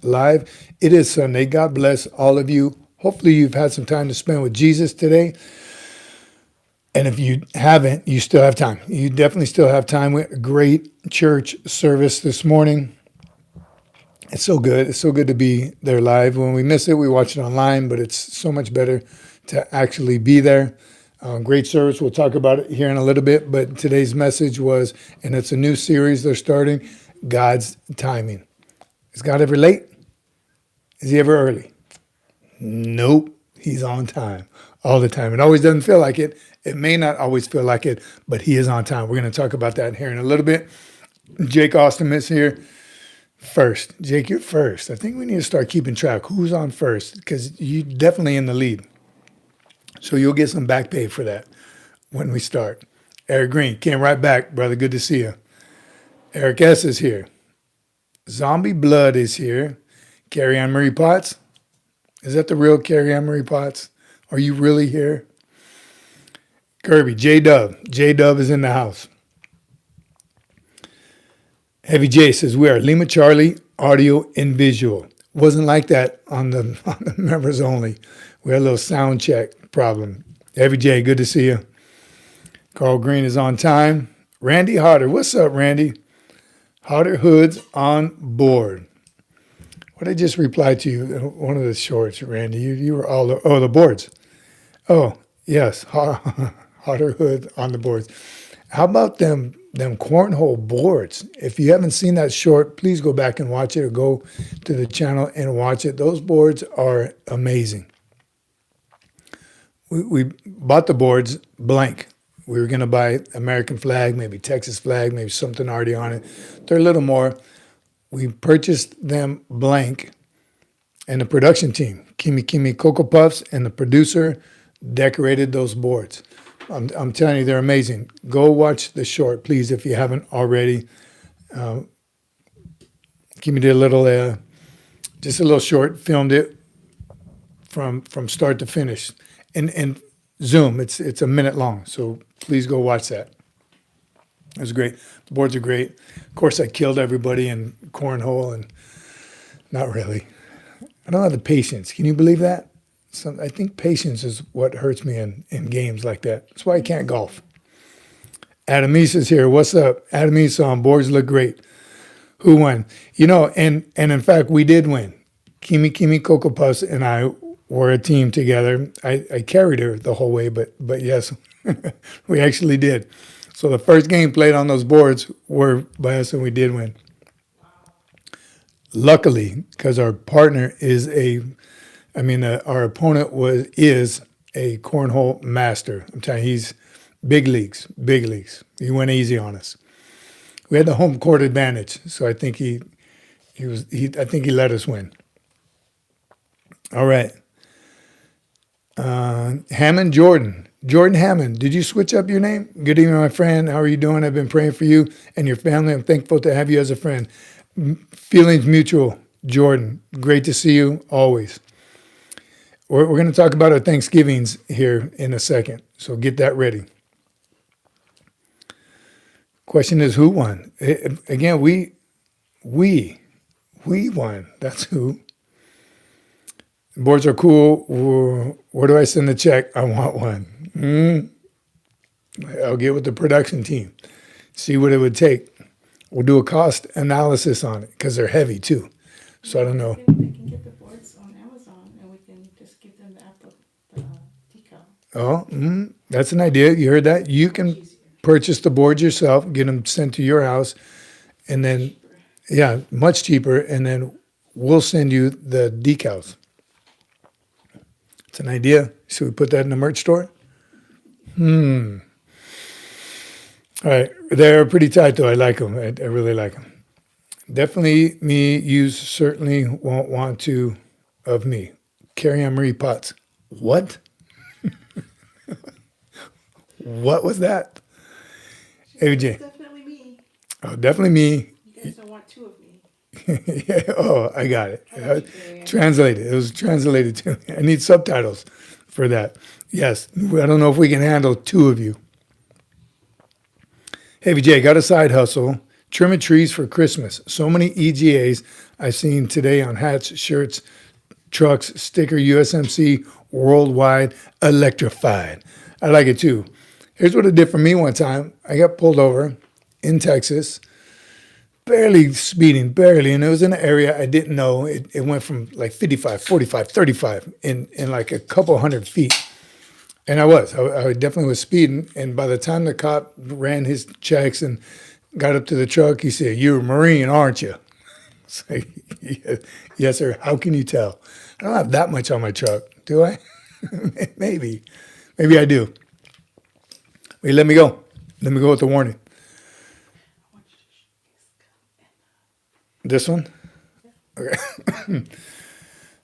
live. It is Sunday. God bless all of you. Hopefully you've had some time to spend with Jesus today. And if you haven't, you still have time. You definitely still have time. With a great church service this morning. It's so good. It's so good to be there live. When we miss it, we watch it online, but it's so much better to actually be there. Great service. We'll talk about it here in a little bit. But today's message was, and it's a new series they're starting, God's timing. Is God ever late? Is he ever early? Nope. He's on time all the time. It always doesn't feel like it. It may not always feel like it, but he is on time. We're going to talk about that here in a little bit. Jake Austin is here first. Jake, you're first. I think we need to start keeping track. Who's on first? Because you're definitely in the lead. So you'll get some back pay for that when we start. Eric Green came right back, brother. Good to see you. Eric S. is here. Zombie Blood is here. Carrie Ann Marie Potts. Is that the real Carrie Ann Marie Potts? Are you really here? Kirby, J-Dub. J-Dub is in the house. Heavy J says, we are Lima Charlie, audio and visual. Wasn't like that on the members only. We had a little sound check problem. Heavy J, good to see you. Carl Green is on time. Randy Hodder, what's up, Randy? Hodder Hood's on board. What did I just reply to you? One of the shorts, Randy. You were all the boards. Oh, yes. Hodder Hood on the boards. How about them cornhole boards? If you haven't seen that short, please go back and watch it, or go to the channel and watch it. Those boards are amazing. We bought the boards blank. We were going to buy American flag, maybe Texas flag, maybe something already on it. They're a little more. We purchased them blank, and the production team, Kimi Cocoa Puffs, and the producer decorated those boards. I'm telling you, they're amazing. Go watch the short, please, if you haven't already. Kimi did just a little short, filmed it from start to finish. And Zoom, it's a minute long, so please go watch that. It was great. The boards are great. Of course, I killed everybody in cornhole, and not really. I don't have the patience. Can you believe that? I think patience is what hurts me in games like that. That's why I can't golf. Adam East is here. What's up? Adam East on boards look great. Who won? And in fact, we did win. Kimi Cocoa Puffs and I were a team together. I carried her the whole way, but yes, we actually did. So the first game played on those boards were by us, and we did win. Luckily, because our partner our opponent is a cornhole master. I'm telling you, he's big leagues. He went easy on us. We had the home court advantage, so I think he let us win. All right. Hammond Jordan Hammond, did you switch up your name? Good evening, my friend. How are you doing? I've been praying for you and your family. I'm thankful to have you as a friend. Feelings mutual, Jordan. Great to see you always. We're going to talk about our Thanksgivings here in a second, so get that ready. Question is, who won? Again, we won. That's who. Boards are cool. Where do I send the check? I want one. I'll get with the production team, see what it would take. We'll do a cost analysis on it because they're heavy too. So I don't know. They can get the boards on Amazon, and we can just give them the decal. Oh, that's an idea. You heard that? You can purchase the boards yourself, get them sent to your house, and then, yeah, much cheaper. And then we'll send you the decals. It's an idea. Should we put that in the merch store? All right. They're pretty tight, though. I like them. I really like them. Definitely me. You certainly won't want to of me. Carrie Ann Marie Potts. What? What was that? AJ. Definitely me. Oh, definitely me. You guys don't want two of me. Yeah, oh, I got it. Translated. It was translated to me. I need subtitles for that. Yes. I don't know if we can handle two of you. Hey, VJ, got a side hustle. Trimming trees for Christmas. So many EGAs I've seen today on hats, shirts, trucks, sticker, USMC, worldwide, electrified. I like it too. Here's what it did for me one time. I got pulled over in Texas, barely speeding, barely. And it was in an area I didn't know. It went from like 55, 45, 35 in like a couple hundred feet. And I definitely was speeding. And by the time the cop ran his checks and got up to the truck, he said, "You're a Marine, aren't you?" It's like, yes, sir. How can you tell? I don't have that much on my truck, do I? Maybe. Maybe I do. Wait, let me go. Let me go with the warning. This one? Okay.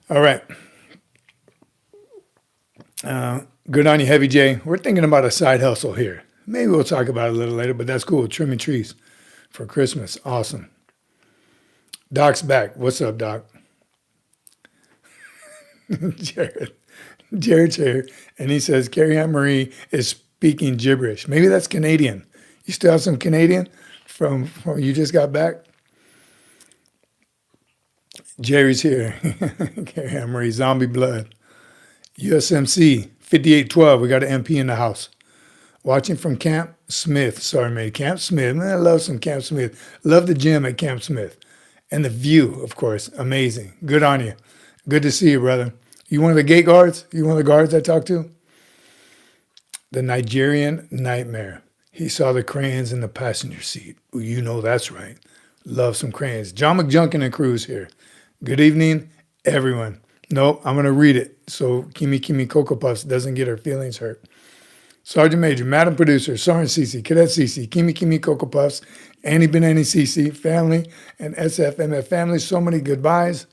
All right. Good on you, Heavy J. We're thinking about a side hustle here. Maybe we'll talk about it a little later, but that's cool. Trimming trees for Christmas. Awesome. Doc's back. What's up, Doc? Jared's here, and he says Carrie Ann Marie is speaking gibberish. Maybe that's Canadian. You still have some Canadian from you just got back? Jerry's here. Carrie Ann Marie, zombie blood. USMC 5812. We got an MP in the house. Watching from Camp Smith. Sorry, mate. Camp Smith. Man, I love some Camp Smith. Love the gym at Camp Smith. And the view, of course. Amazing. Good on you. Good to see you, brother. You one of the gate guards? You one of the guards I talked to? The Nigerian nightmare. He saw the crayons in the passenger seat. Ooh, you know that's right. Love some crayons. John McJunkin and Cruz here. Good evening, everyone. Nope, I'm going to read it so Kimi Cocoa Puffs doesn't get her feelings hurt. Sergeant Major, Madam Producer, Sergeant Cece, Cadet Cece, Kimi Cocoa Puffs, Annie Benani Cece, family, and SFMF family. So many goodbyes.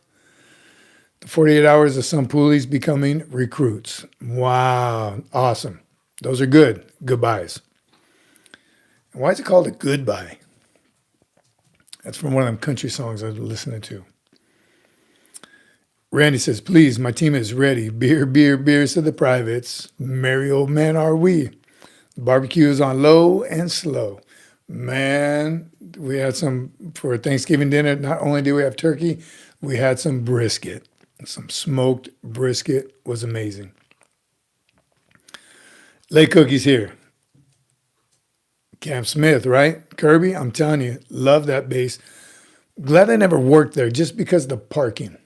The 48 hours of some Poolees becoming recruits. Wow, awesome. Those are good goodbyes. And why is it called a goodbye? That's from one of them country songs I was listening to. Randy says, please, my team is ready. Beer, beer, beers to the privates. Merry old men are we. The barbecue is on low and slow. Man, we had some for Thanksgiving dinner. Not only did we have turkey, we had some brisket. Some smoked brisket was amazing. Lay Cookies here. Camp Smith, right? Kirby, I'm telling you, love that base. Glad I never worked there just because of the parking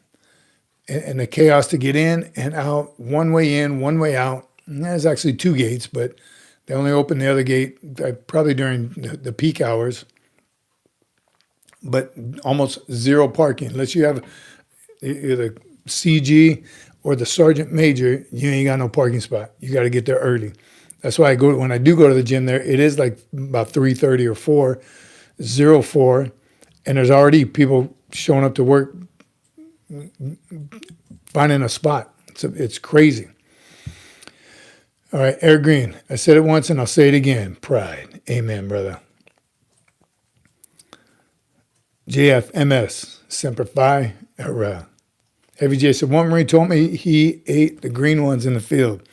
and the chaos to get in and out, one way in, one way out. And there's actually two gates, but they only open the other gate probably during the peak hours. But almost zero parking. Unless you have either CG or the Sergeant Major, you ain't got no parking spot. You got to get there early. That's why when I do go to the gym there, it is like about 3:30 or 4:04, and there's already people showing up to work, finding a spot. It's crazy. All right, Air Green. I said it once and I'll say it again. Pride. Amen, brother. JFMS. Semper Fi. Heavy J said, one Marine told me he ate the green ones in the field.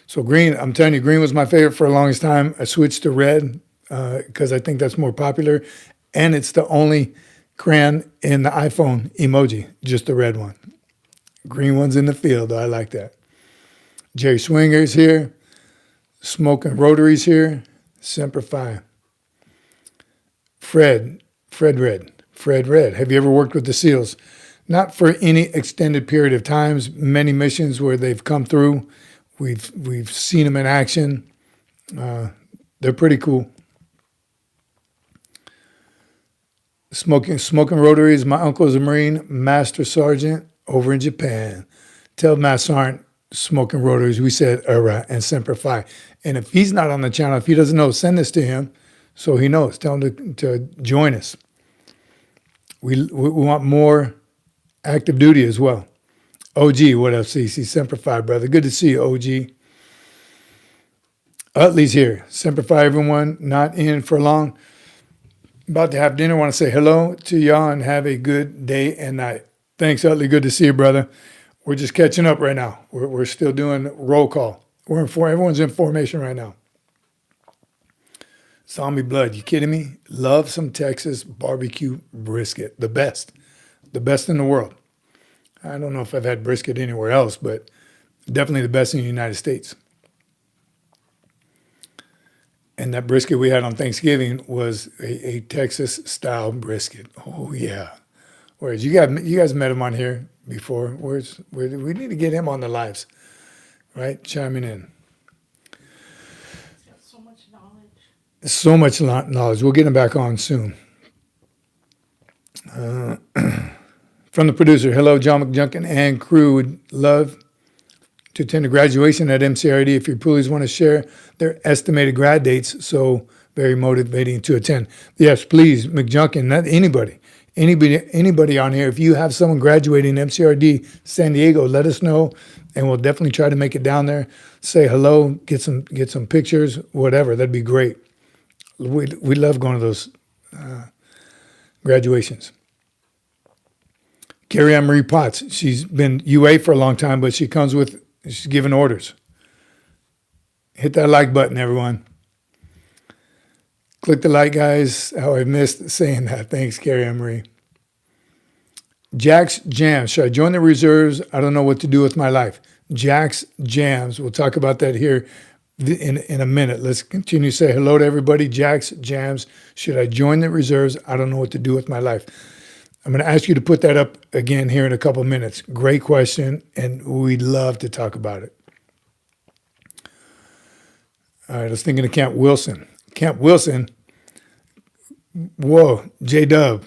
So green, I'm telling you, green was my favorite for the longest time. I switched to red because I think that's more popular. And it's the only crayon in the iPhone emoji, just the red one. Green one's in the field, though. I like that. Jerry Swinger's here. Smoking Rotaries here. Semper Fi. Fred Red. Have you ever worked with the SEALs? Not for any extended period of times. Many missions where they've come through. We've seen them in action. They're pretty cool. Smoking Rotaries. My uncle is a Marine Master Sergeant over in Japan. Tell Matt Sergeant Smoking Rotaries. We said URAH and Semper Fi. And if he's not on the channel, if he doesn't know, send this to him so he knows. Tell him to join us. We want more active duty as well. OG, what up, CC? Semper Fi, brother. Good to see you, OG. Utley's here. Semper Fi, everyone. Not in for long. About to have dinner. Want to say hello to y'all and have a good day and night. Thanks, Utley. Good to see you, brother. We're just catching up right now. We're still doing roll call. Everyone's in formation right now. Zombie blood, you kidding me? Love some Texas barbecue brisket. The best. The best in the world. I don't know if I've had brisket anywhere else, but definitely the best in the United States. And that brisket we had on Thanksgiving was a Texas style brisket. Oh yeah. Whereas you guys met him on here before. We need to get him on the lives, right? Chiming in. He's got so much knowledge. So much knowledge. We'll get him back on soon. From the producer, hello, John McJunkin and crew. Would love to attend a graduation at MCRET if your Poolees want to share their estimated grad dates. So very motivating to attend. Yes, please, McJunkin, not anybody on here. If you have someone graduating MCRD San Diego, let us know, and we'll definitely try to make it down there. Say hello, get some pictures, whatever. That'd be great. We love going to those graduations. Carrie Ann Marie Potts, she's been UA for a long time, but she's giving orders. Hit that like button, everyone. Click the like, guys. How I missed saying that. Thanks, Carrie Ann Marie. Jack's Jams. Should I join the reserves? I don't know what to do with my life. Jack's Jams. We'll talk about that here in a minute. Let's continue to say hello to everybody. Jack's Jams. Should I join the reserves? I don't know what to do with my life. I'm going to ask you to put that up again here in a couple of minutes. Great question, and we'd love to talk about it. All right, let's think of Camp Wilson. Camp Wilson, whoa, J-Dub.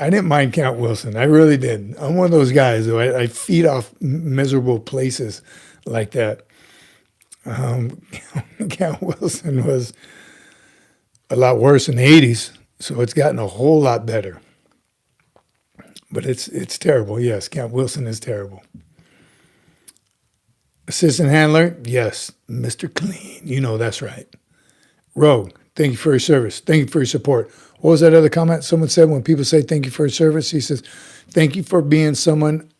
I didn't mind Camp Wilson. I really did. I'm one of those guys, though. I feed off miserable places like that. Camp Wilson was a lot worse in the 80s, so it's gotten a whole lot better. But it's terrible. Yes, Camp Wilson is terrible. Assistant handler, yes, Mr. Clean. You know that's right. Rogue, thank you for your service. Thank you for your support. What was that other comment? Someone said when people say thank you for your service, he says, thank you for being someone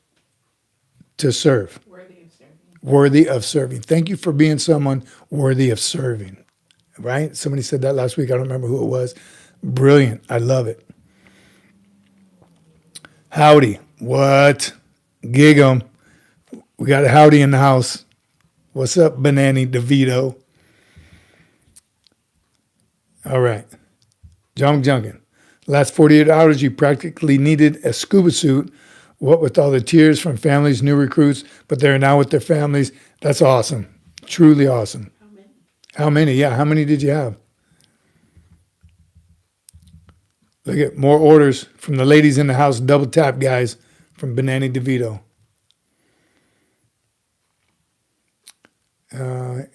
to serve. Worthy of serving. Worthy of serving. Thank you for being someone worthy of serving. Right? Somebody said that last week. I don't remember who it was. Brilliant. I love it. Howdy. What? Gig 'em. We got a howdy in the house. What's up, Banani DeVito? All right. John Junkin. Last 48 hours, you practically needed a scuba suit. What with all the tears from families, new recruits, but they're now with their families. That's awesome. Truly awesome. How many? How many? Yeah, how many did you have? Look at more orders from the ladies in the house. Double tap, guys, from Banani DeVito.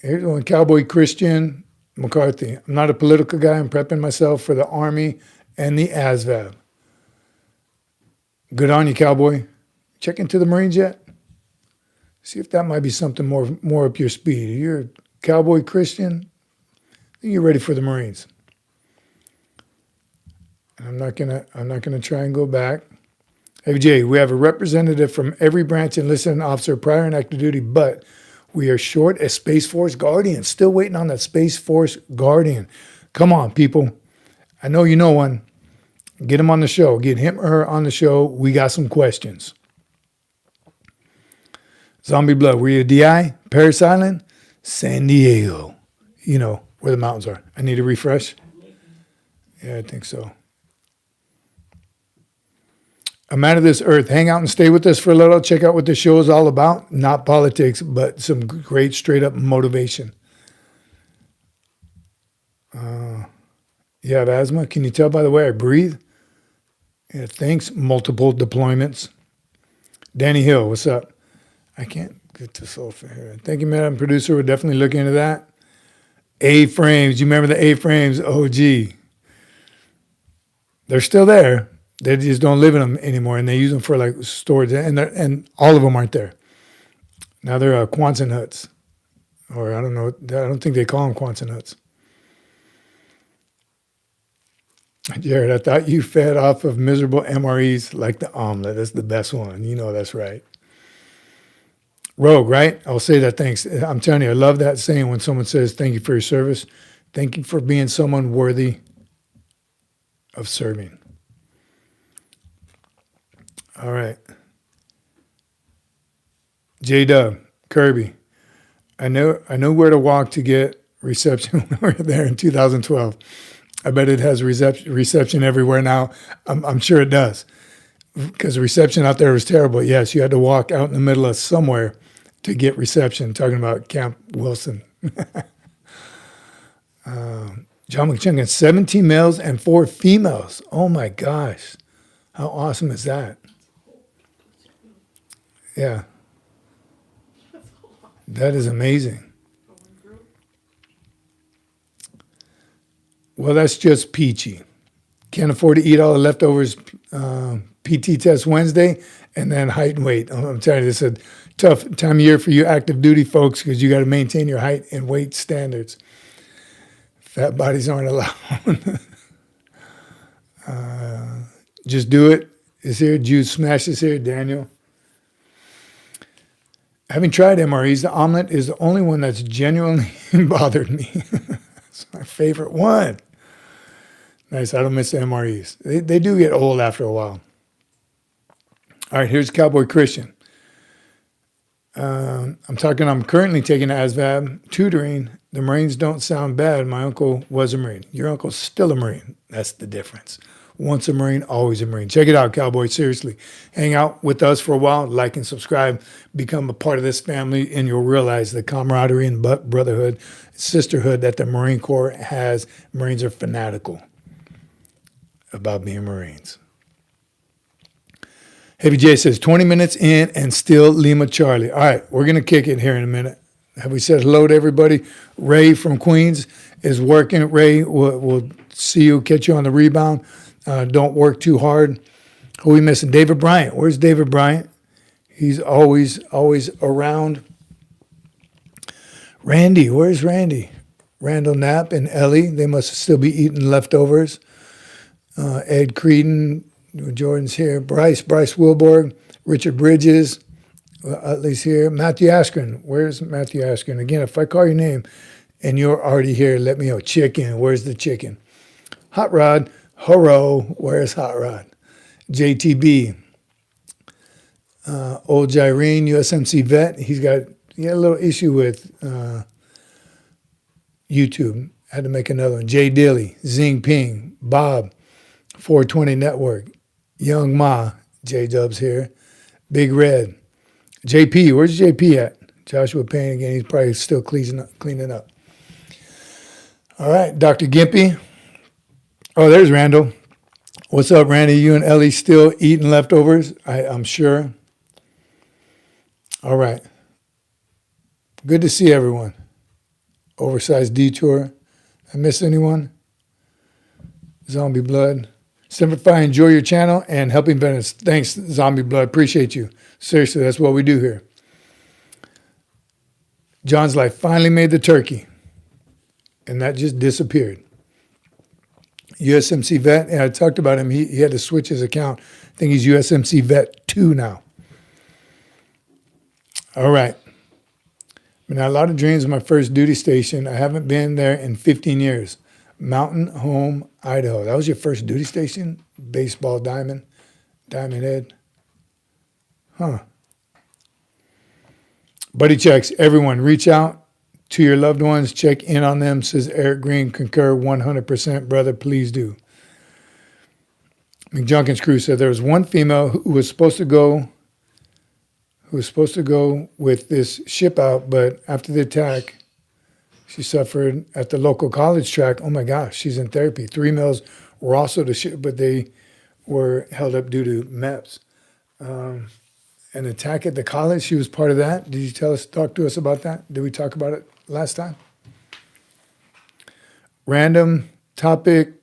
Here's one, Cowboy Christian McCarthy. I'm not a political guy. I'm prepping myself for the Army and the ASVAB. Good on you, Cowboy. Check into the Marines yet? See if that might be something more up your speed. You're a Cowboy Christian. I think you're ready for the Marines. I'm not gonna try and go back. Hey Jay, we have a representative from every branch enlisted an officer prior and active duty, but we are short a Space Force Guardian. Still waiting on that Space Force Guardian. Come on, people. I know you know one. Get him on the show. Get him or her on the show. We got some questions. Zombie Blood, were you a DI? Paris Island? San Diego. You know where the mountains are. I need a refresh. Yeah, I think so. I'm out of this earth. Hang out and stay with us for a little. Check out what the show is all about. Not politics, but some great straight up motivation. You have asthma? Can you tell by the way I breathe? Yeah, thanks. Multiple deployments. Danny Hill, what's up? I can't get this over here. Thank you, Madam Producer. We're definitely looking into that. A-frames. You remember the A-frames? OG. They're still there. They just don't live in them anymore, and they use them for like storage, and all of them aren't there. Now they're Quonset huts, or I don't know. I don't think they call them Quonset huts. Jared, I thought you fed off of miserable MREs like the omelet. That's the best one. You know that's right. Rogue, right? I'll say that thanks. I'm telling you, I love that saying when someone says thank you for your service. Thank you for being someone worthy of serving. All right. J-Dub, Kirby, I know where to walk to get reception when we were there in 2012. I bet it has reception everywhere now. I'm sure it does, because the reception out there was terrible. Yes, you had to walk out in the middle of somewhere to get reception. Talking about Camp Wilson. John McChunkin, 17 males and 4 females. Oh my gosh. How awesome is that? Yeah. That is amazing. Well, that's just peachy. Can't afford to eat all the leftovers. PT test Wednesday, and then height and weight. I'm telling you, this is a tough time of year for you active duty folks, because you got to maintain your height and weight standards. Fat bodies aren't allowed. Just do it. Is here. Jude Smash is here. Daniel. Having tried MREs, the omelet is the only one that's genuinely bothered me. It's my favorite one. Nice. I don't miss the MREs. They do get old after a while. All right, here's Cowboy Christian. I'm currently taking ASVAB tutoring. The Marines don't sound bad. My uncle was a Marine. Your uncle's still a Marine. That's the difference. Once a Marine, always a Marine. Check it out, Cowboy. Seriously. Hang out with us for a while. Like and subscribe. Become a part of this family, and you'll realize the camaraderie and brotherhood, sisterhood that the Marine Corps has. Marines are fanatical about being Marines. Heavy J says, 20 minutes in and still Lima Charlie. All right, we're going to kick it here in a minute. Have we said hello to everybody? Ray from Queens is working. Ray, we'll see you, catch you on the rebound. Don't work too hard. Who are we missing? David Bryant. Where's David Bryant? He's always around. Randy, where's Randy? Randall Knapp and Ellie, they must still be eating leftovers. Ed Creedon, Jordan's here. Bryce Wilborg, Richard Bridges, Utley's here. Matthew Askren, where's Matthew Askren? Again, if I call your name and you're already here, let me know. Chicken, where's the chicken? Hot Rod, Horo, where's Hot Rod? JTB, Old Gyrene, USMC vet. He had a little issue with YouTube. Had to make another one. Jay Dilly, Zing Ping, Bob, 420 Network, Young Ma, J Dubs here, Big Red, JP, where's JP at? Joshua Payne again, he's probably still cleaning up. All right, Dr. Gimpy. Oh, there's Randall. What's up, Randy? You and Ellie still eating leftovers? I'm sure. All right. Good to see everyone. Oversized detour. I miss anyone? Zombie Blood. Simplify, enjoy your channel, and helping veterans. Thanks, Zombie Blood. Appreciate you. Seriously, that's what we do here. John's life finally made the turkey, and that just disappeared. USMC vet, and I talked about him. He had to switch his account. I think he's USMC vet 2 now. All right. Now, a lot of dreams of my first duty station. I haven't been there in 15 years. Mountain Home, Idaho. That was your first duty station? Baseball Diamond Head. Huh. Buddy checks. Everyone, reach out to your loved ones. Check in on them, says Eric Green. Concur 100%. Brother, please do. McJunkin's crew said there was one female who was supposed to go with this ship out, but after the attack, she suffered at the local college track. Oh my gosh, she's in therapy. 3 males were also to ship, but they were held up due to MEPS. An attack at the college, she was part of that. Did you talk to us about that? Did we talk about it last time? Random topic,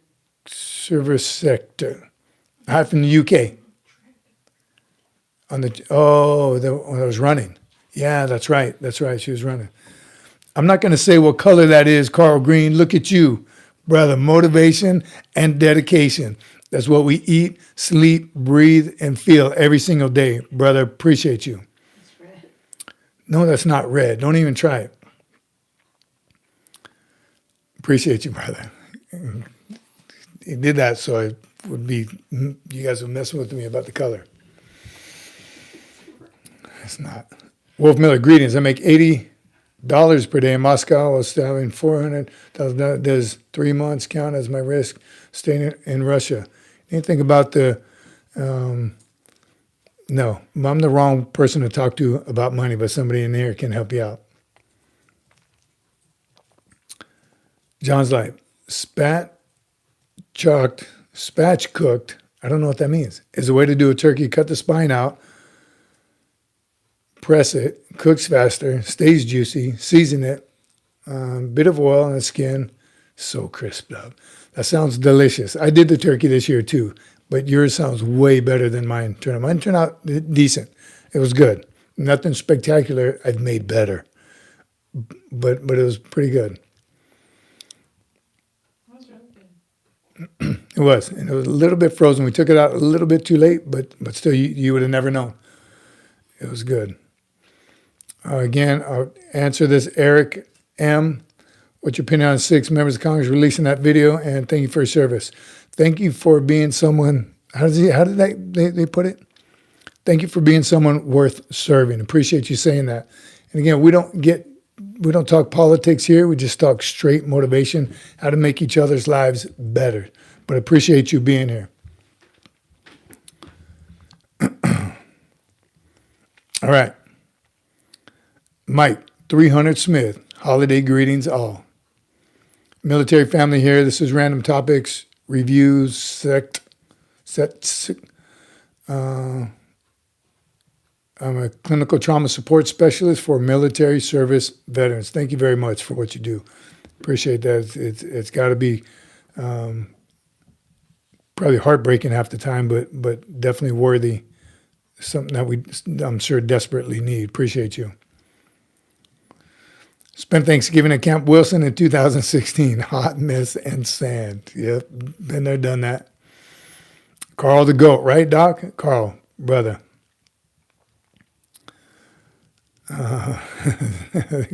service sector. Hi from the UK. That was running. Yeah, that's right. She was running. I'm not going to say what color that is, Carl Green. Look at you, brother. Motivation and dedication. That's what we eat, sleep, breathe, and feel every single day. Brother, appreciate you. It's red. No, that's not red. Don't even try it. Appreciate you, brother. He did that so it would be, you guys were messing with me about the color. It's not. Wolf Miller, greetings. I make $80 per day in Moscow while still having $400,000. Does 3 months count as my risk staying in Russia? Anything about the, no, I'm the wrong person to talk to about money, but somebody in here can help you out. John's like, spatch cooked, I don't know what that means, is a way to do a turkey. Cut the spine out, press it, cooks faster, stays juicy, season it, bit of oil on the skin, so crisped up. That sounds delicious. I did the turkey this year too, but yours sounds way better than mine turned out. Mine turned out decent. It was good. Nothing spectacular. I've made better, but it was pretty good. It was, and it was a little bit frozen. We took it out a little bit too late, but still, you would have never known. It was good. Again, I'll answer this. Eric M., what's your opinion on 6 members of Congress releasing that video? And thank you for your service. Thank you for being someone. How did they put it? Thank you for being someone worth serving. Appreciate you saying that. And again, we don't talk politics here. We just talk straight motivation, how to make each other's lives better. But appreciate you being here. All right. Mike, 300 Smith, holiday greetings all. Military family here. This is Random Topics, Reviews, I'm a clinical trauma support specialist for military service veterans. Thank you very much for what you do. Appreciate that. It's got to be probably heartbreaking half the time, but definitely worthy. Something that I'm sure desperately need. Appreciate you. Spent Thanksgiving at Camp Wilson in 2016. Hot mess and sand. Yep, been there, done that. Carl the GOAT, right, Doc? Carl, brother.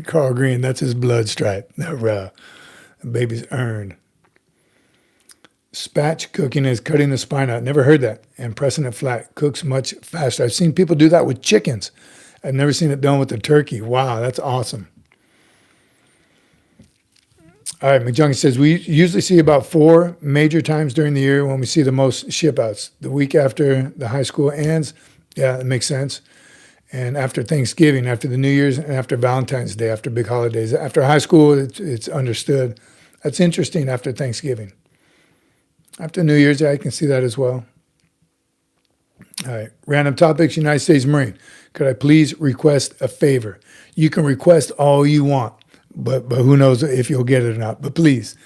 Carl Green, that's his blood stripe. The baby's earned. Spatch cooking is cutting the spine out. Never heard that. And pressing it flat. Cooks much faster. I've seen people do that with chickens. I've never seen it done with the turkey. Wow, that's awesome. All right, McJunkie says, we usually see about 4 major times during the year when we see the most ship outs. The week after the high school ends, yeah, it makes sense. And after Thanksgiving, after the New Year's, and after Valentine's Day, after big holidays. After high school, it's understood. That's interesting after Thanksgiving. After New Year's, I can see that as well. All right, Random Topics, United States Marine. Could I please request a favor? You can request all you want, but who knows if you'll get it or not. But please,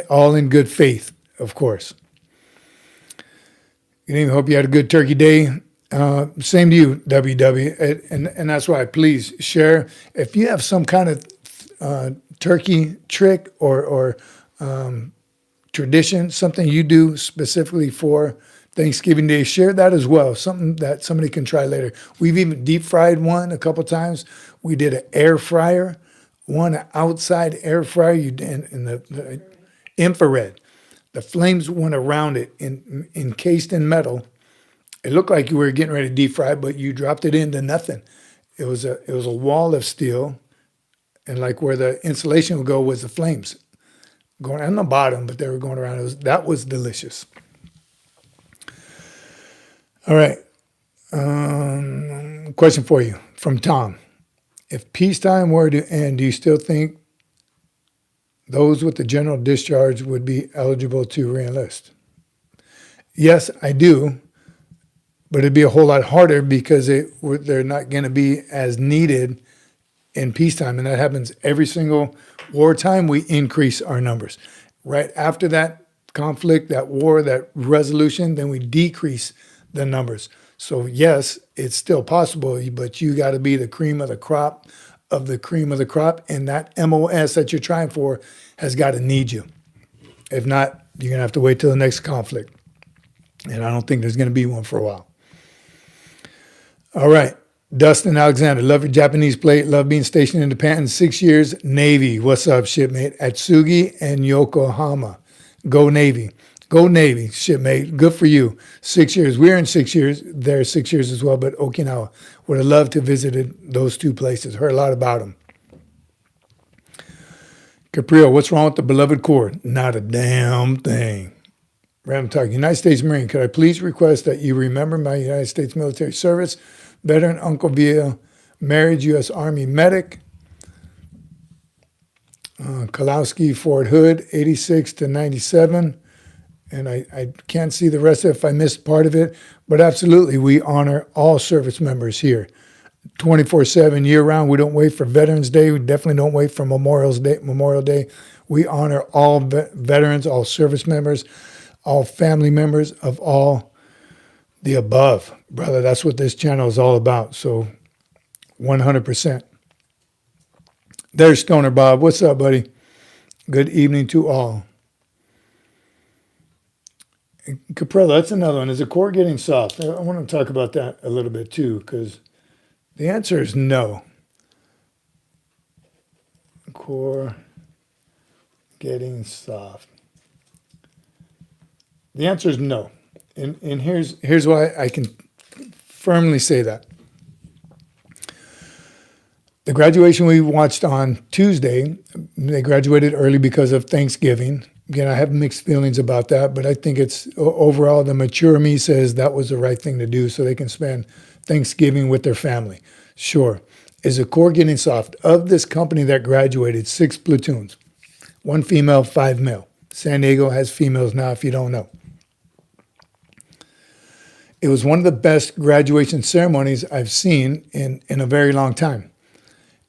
all in good faith, of course. Good evening. Hope you had a good turkey day. Same to you, WW. And that's why, please share. If you have some kind of turkey trick or tradition, something you do specifically for Thanksgiving Day, share that as well. Something that somebody can try later. We've even deep fried one a couple times. We did an air fryer, one outside air fryer. You in the infrared. The flames went around it, encased in metal. It looked like you were getting ready to deep fry, but you dropped it into nothing. It was a wall of steel, and like where the insulation would go was the flames going on the bottom, but they were going around. That was delicious. All right. Question for you from Tom. If peacetime were to end, do you still think those with the general discharge would be eligible to reenlist? Yes, I do. But it'd be a whole lot harder because they're not going to be as needed in peacetime. And that happens every single wartime. We increase our numbers. Right after that conflict, that war, that resolution, then we decrease the numbers. So yes, it's still possible, but you got to be the cream of the crop of the cream of the crop. And that MOS that you're trying for has got to need you. If not, you're going to have to wait till the next conflict. And I don't think there's going to be one for a while. All right. Dustin Alexander, love your Japanese plate. Love being stationed in Japan. 6 years, Navy. What's up, shipmate? Atsugi and Yokohama. Go Navy. Go Navy, shipmate. Good for you. 6 years. We're in 6 years. They're 6 years as well, but Okinawa. Would have loved to visit those two places. Heard a lot about them. Caprio, what's wrong with the beloved Corps? Not a damn thing. Random talk. United States Marine, could I please request that you remember my United States military service veteran uncle via marriage, U.S. Army medic, Kalowski, Fort Hood, 86 to 97. And I can't see the rest of it if I missed part of it, but absolutely, we honor all service members here. 24/7, year-round. We don't wait for Veterans Day. We definitely don't wait for Memorial Day. We honor all veterans, all service members, all family members of all the above. Brother, that's what this channel is all about. So 100%. There's Stoner Bob. What's up, buddy? Good evening to all. Caprella, that's another one. Is the core getting soft? I want to talk about that a little bit too, because the answer is no. Core getting soft. The answer is no. And here's why I can firmly say that. The graduation we watched on Tuesday, they graduated early because of Thanksgiving. Again, I have mixed feelings about that, but I think it's overall the mature me says that was the right thing to do so they can spend Thanksgiving with their family. Sure. Is the Corps getting soft? Of this company that graduated, 6 platoons, 1 female, 5 male. San Diego has females now, if you don't know. It was one of the best graduation ceremonies I've seen in a very long time.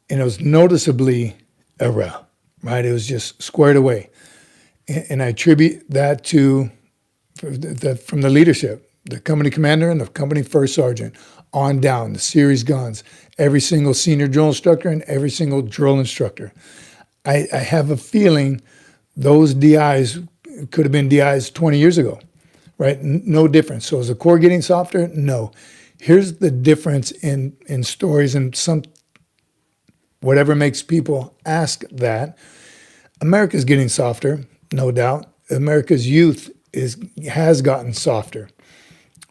And it was noticeably era, right? It was just squared away. And I attribute that to from the leadership, the company commander and the company first sergeant on down, the series guns, every single senior drill instructor and every single drill instructor. I have a feeling those DIs could have been DIs 20 years ago, right? No difference. So is the Corps getting softer? No. Here's the difference in stories and some whatever makes people ask that. America's getting softer, no doubt. America's youth has gotten softer.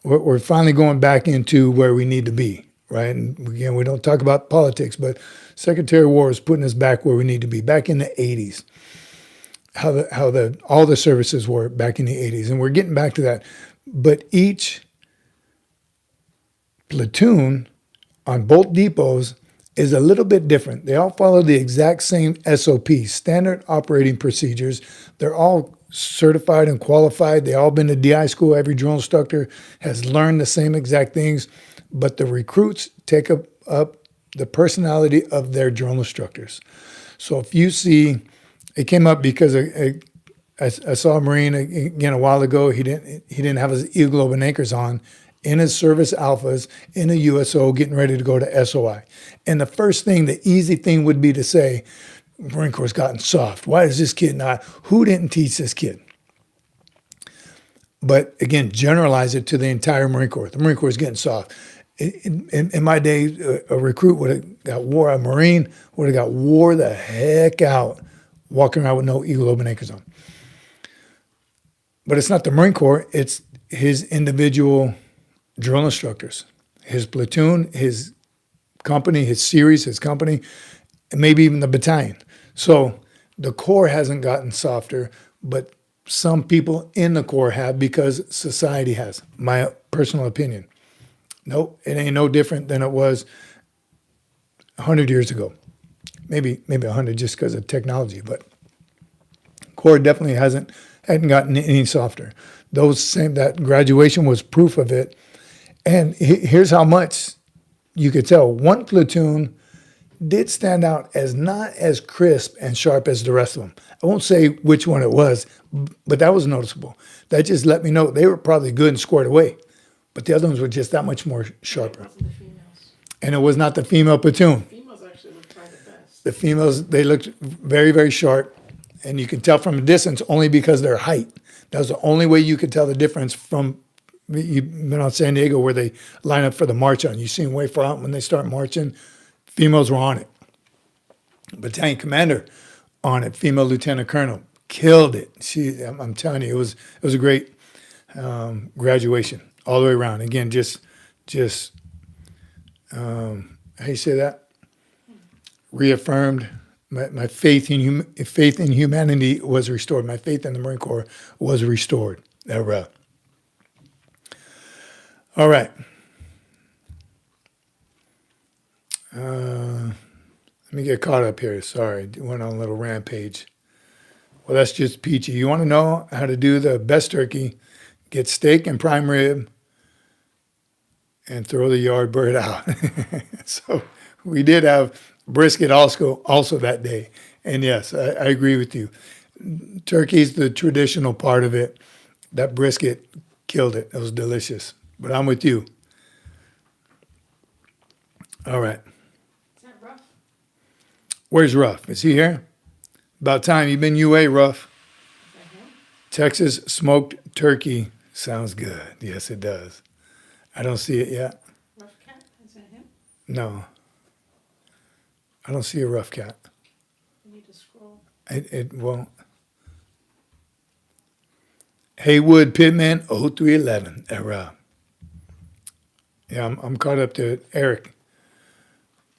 We're finally going back into where we need to be, right? And again, we don't talk about politics, but Secretary of War is putting us back where we need to be, back in the 80s. How all the services were back in the 80s, and we're getting back to that. But each platoon on both depots is a little bit different. They all follow the exact same SOP, standard operating procedures. They're all certified and qualified. They all been to DI school. Every drill instructor has learned the same exact things, but the recruits take up the personality of their drill instructors. So if you see, it came up because I saw a Marine again a while ago. He didn't have his hemoglobin anchors on in his service alphas in a USO getting ready to go to SOI. And the first thing, the easy thing would be to say, Marine Corps has gotten soft. Why is this kid not? Who didn't teach this kid? But again, generalize it to the entire Marine Corps. The Marine Corps is getting soft. In my day, a recruit would have got wore, a Marine would have got wore the heck out walking around with no hemoglobin anchors on. But it's not the Marine Corps, it's his individual drill instructors, his platoon, his company, his series, his company, and maybe even the battalion. So the Corps hasn't gotten softer, but some people in the Corps have because society has, my personal opinion. Nope, it ain't no different than it was 100 years ago. Maybe 100 just because of technology, but Corps definitely hadn't gotten any softer. That graduation was proof of it. And here's how much you could tell. One platoon did stand out as not as crisp and sharp as the rest of them. I won't say which one it was, but that was noticeable. That just let me know they were probably good and squared away, but the other ones were just that much more sharper. It wasn't the females. And it was not the female platoon. Females actually looked probably the best. The females, they looked very, very sharp, and you can tell from a distance only because their height. That was the only way you could tell the difference from You've been on San Diego where they line up for the march on. You see them way far out when they start marching. Females were on it. Battalion commander on it, female lieutenant colonel, killed it. I'm telling you, it was a great graduation all the way around. Again, just how you say that? Reaffirmed. My faith in humanity was restored. My faith in the Marine Corps was restored. All right. Let me get caught up here. Sorry, went on a little rampage. Well, that's just peachy. You want to know how to do the best turkey? Get steak and prime rib and throw the yard bird out. So we did have brisket also that day. And yes, I agree with you. Turkey's the traditional part of it. That brisket killed it. It was delicious. But I'm with you. All right. Is that rough? Where's Ruff? Is he here? About time. You've been UA, Ruff. Is that him? Texas smoked turkey. Sounds good. Yes, it does. I don't see it yet. Rough cat? Is that him? No. I don't see a rough cat. You need to scroll. It won't. Haywood Pittman 0311. Yeah, I'm caught up to Eric.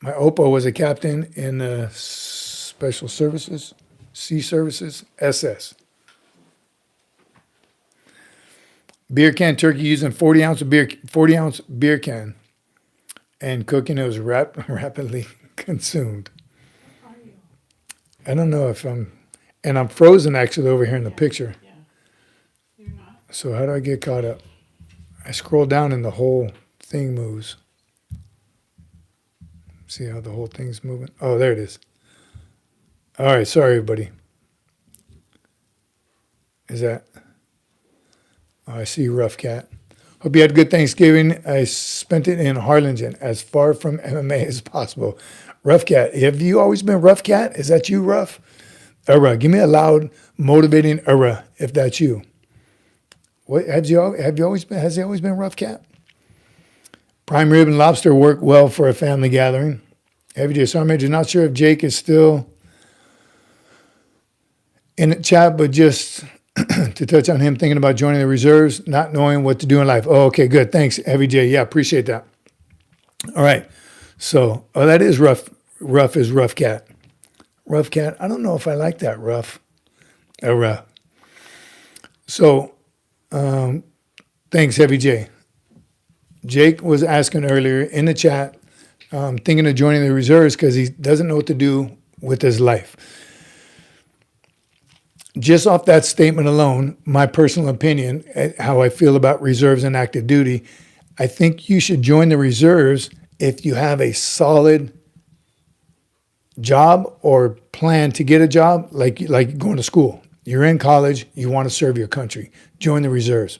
My Oppo was a captain in Special Services, Sea Services, SS. Beer can turkey using 40 ounce beer can, and cooking it was rapidly consumed. Where are you? I don't know if I'm frozen actually over here in the picture. Yeah. You're not. So how do I get caught up? I scroll down and the whole thing moves. See how the whole thing's moving? Oh, there it is. All right, sorry everybody. Is that? Oh, I see Rough Cat. Hope you had a good Thanksgiving. I spent it in Harlingen, as far from MMA as possible. Rough Cat, have you always been Rough Cat? Is that you, Rough? Give me a loud, motivating if that's you. What has he always been Rough Cat? Prime rib and lobster work well for a family gathering. Heavy J. Sergeant Major, not sure if Jake is still in the chat, but just to touch on him thinking about joining the reserves, not knowing what to do in life. Oh, okay, good. Thanks, Heavy J. Yeah, appreciate that. All right. So, that is rough. Rough is Rough Cat. Rough Cat. I don't know if I like that, Rough. So, thanks, Heavy J. Jake was asking earlier in the chat, thinking of joining the reserves because he doesn't know what to do with his life. Just off that statement alone, my personal opinion, how I feel about reserves and active duty, I think you should join the reserves if you have a solid job or plan to get a job, like going to school. You're in college, you want to serve your country. Join the reserves,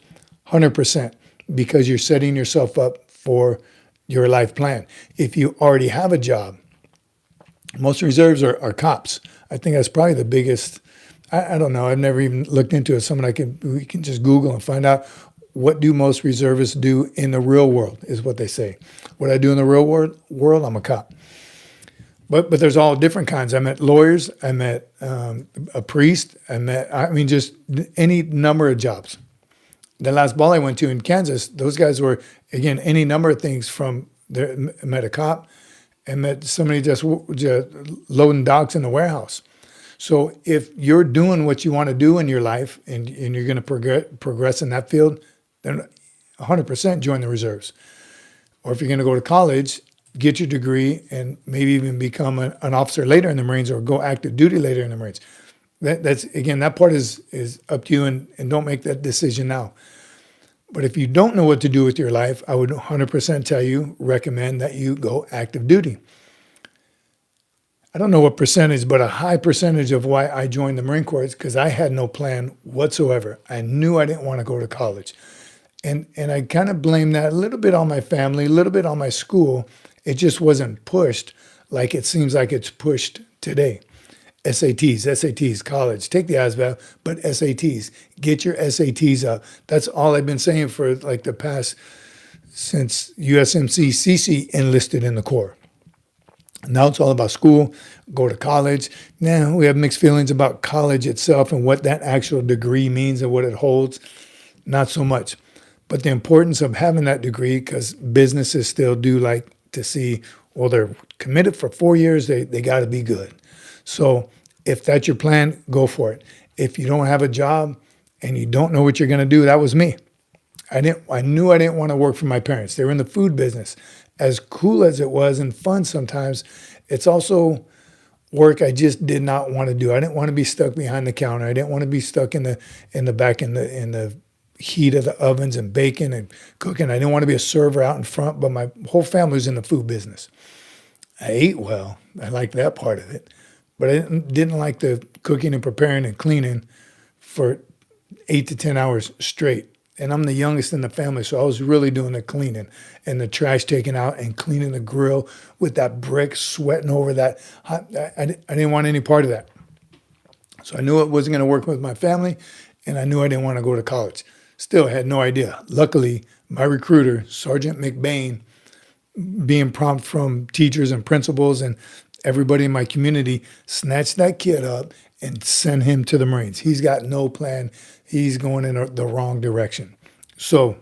100%, because you're setting yourself up for your life plan. If you already have a job, most reserves are cops. I think that's probably the biggest. I don't know. I've never even looked into it. We can just Google and find out what do most reservists do in the real world, is what they say. What I do in the real world, I'm a cop. But there's all different kinds. I met lawyers. I met a priest. Just any number of jobs. The last ball I went to in Kansas, those guys were, again, any number of things from there. I met a cop and met somebody just loading docks in the warehouse. So if you're doing what you want to do in your life and you're going to progress in that field, then 100% join the reserves. Or if you're going to go to college, get your degree and maybe even become an officer later in the Marines or go active duty later in the Marines. That's again, that part is up to you and don't make that decision now. But if you don't know what to do with your life, I would 100% recommend that you go active duty. I don't know what percentage, but a high percentage of why I joined the Marine Corps is because I had no plan whatsoever. I knew I didn't want to go to college. And I kind of blame that a little bit on my family, a little bit on my school. It just wasn't pushed like it seems like it's pushed today. SATs, college. Take the ASVAB, but SATs. Get your SATs up. That's all I've been saying for like the past, since USMC Cece enlisted in the Corps. Now it's all about school, go to college. Now we have mixed feelings about college itself and what that actual degree means and what it holds. Not so much. But the importance of having that degree, because businesses still do like to see, well, they're committed for 4 years, they got to be good. So if that's your plan, go for it. If you don't have a job and you don't know what you're going to do, that was me. I knew I didn't want to work for my parents. They were in the food business. As cool as it was and fun sometimes, it's also work I just did not want to do. I didn't want to be stuck behind the counter. I didn't want to be stuck in the back in the heat of the ovens and baking and cooking. I didn't want to be a server out in front, but my whole family was in the food business. I ate well. I liked that part of it. But I didn't like the cooking and preparing and cleaning for 8 to 10 hours straight. And I'm the youngest in the family, so I was really doing the cleaning and the trash taking out and cleaning the grill with that brick, sweating over that. I didn't want any part of that. So I knew it wasn't going to work with my family, and I knew I didn't want to go to college. Still had no idea. Luckily, my recruiter, Sergeant McBain, being prompt from teachers and principals and everybody in my community, snatched that kid up and sent him to the Marines. He's got no plan. He's going in the wrong direction. So,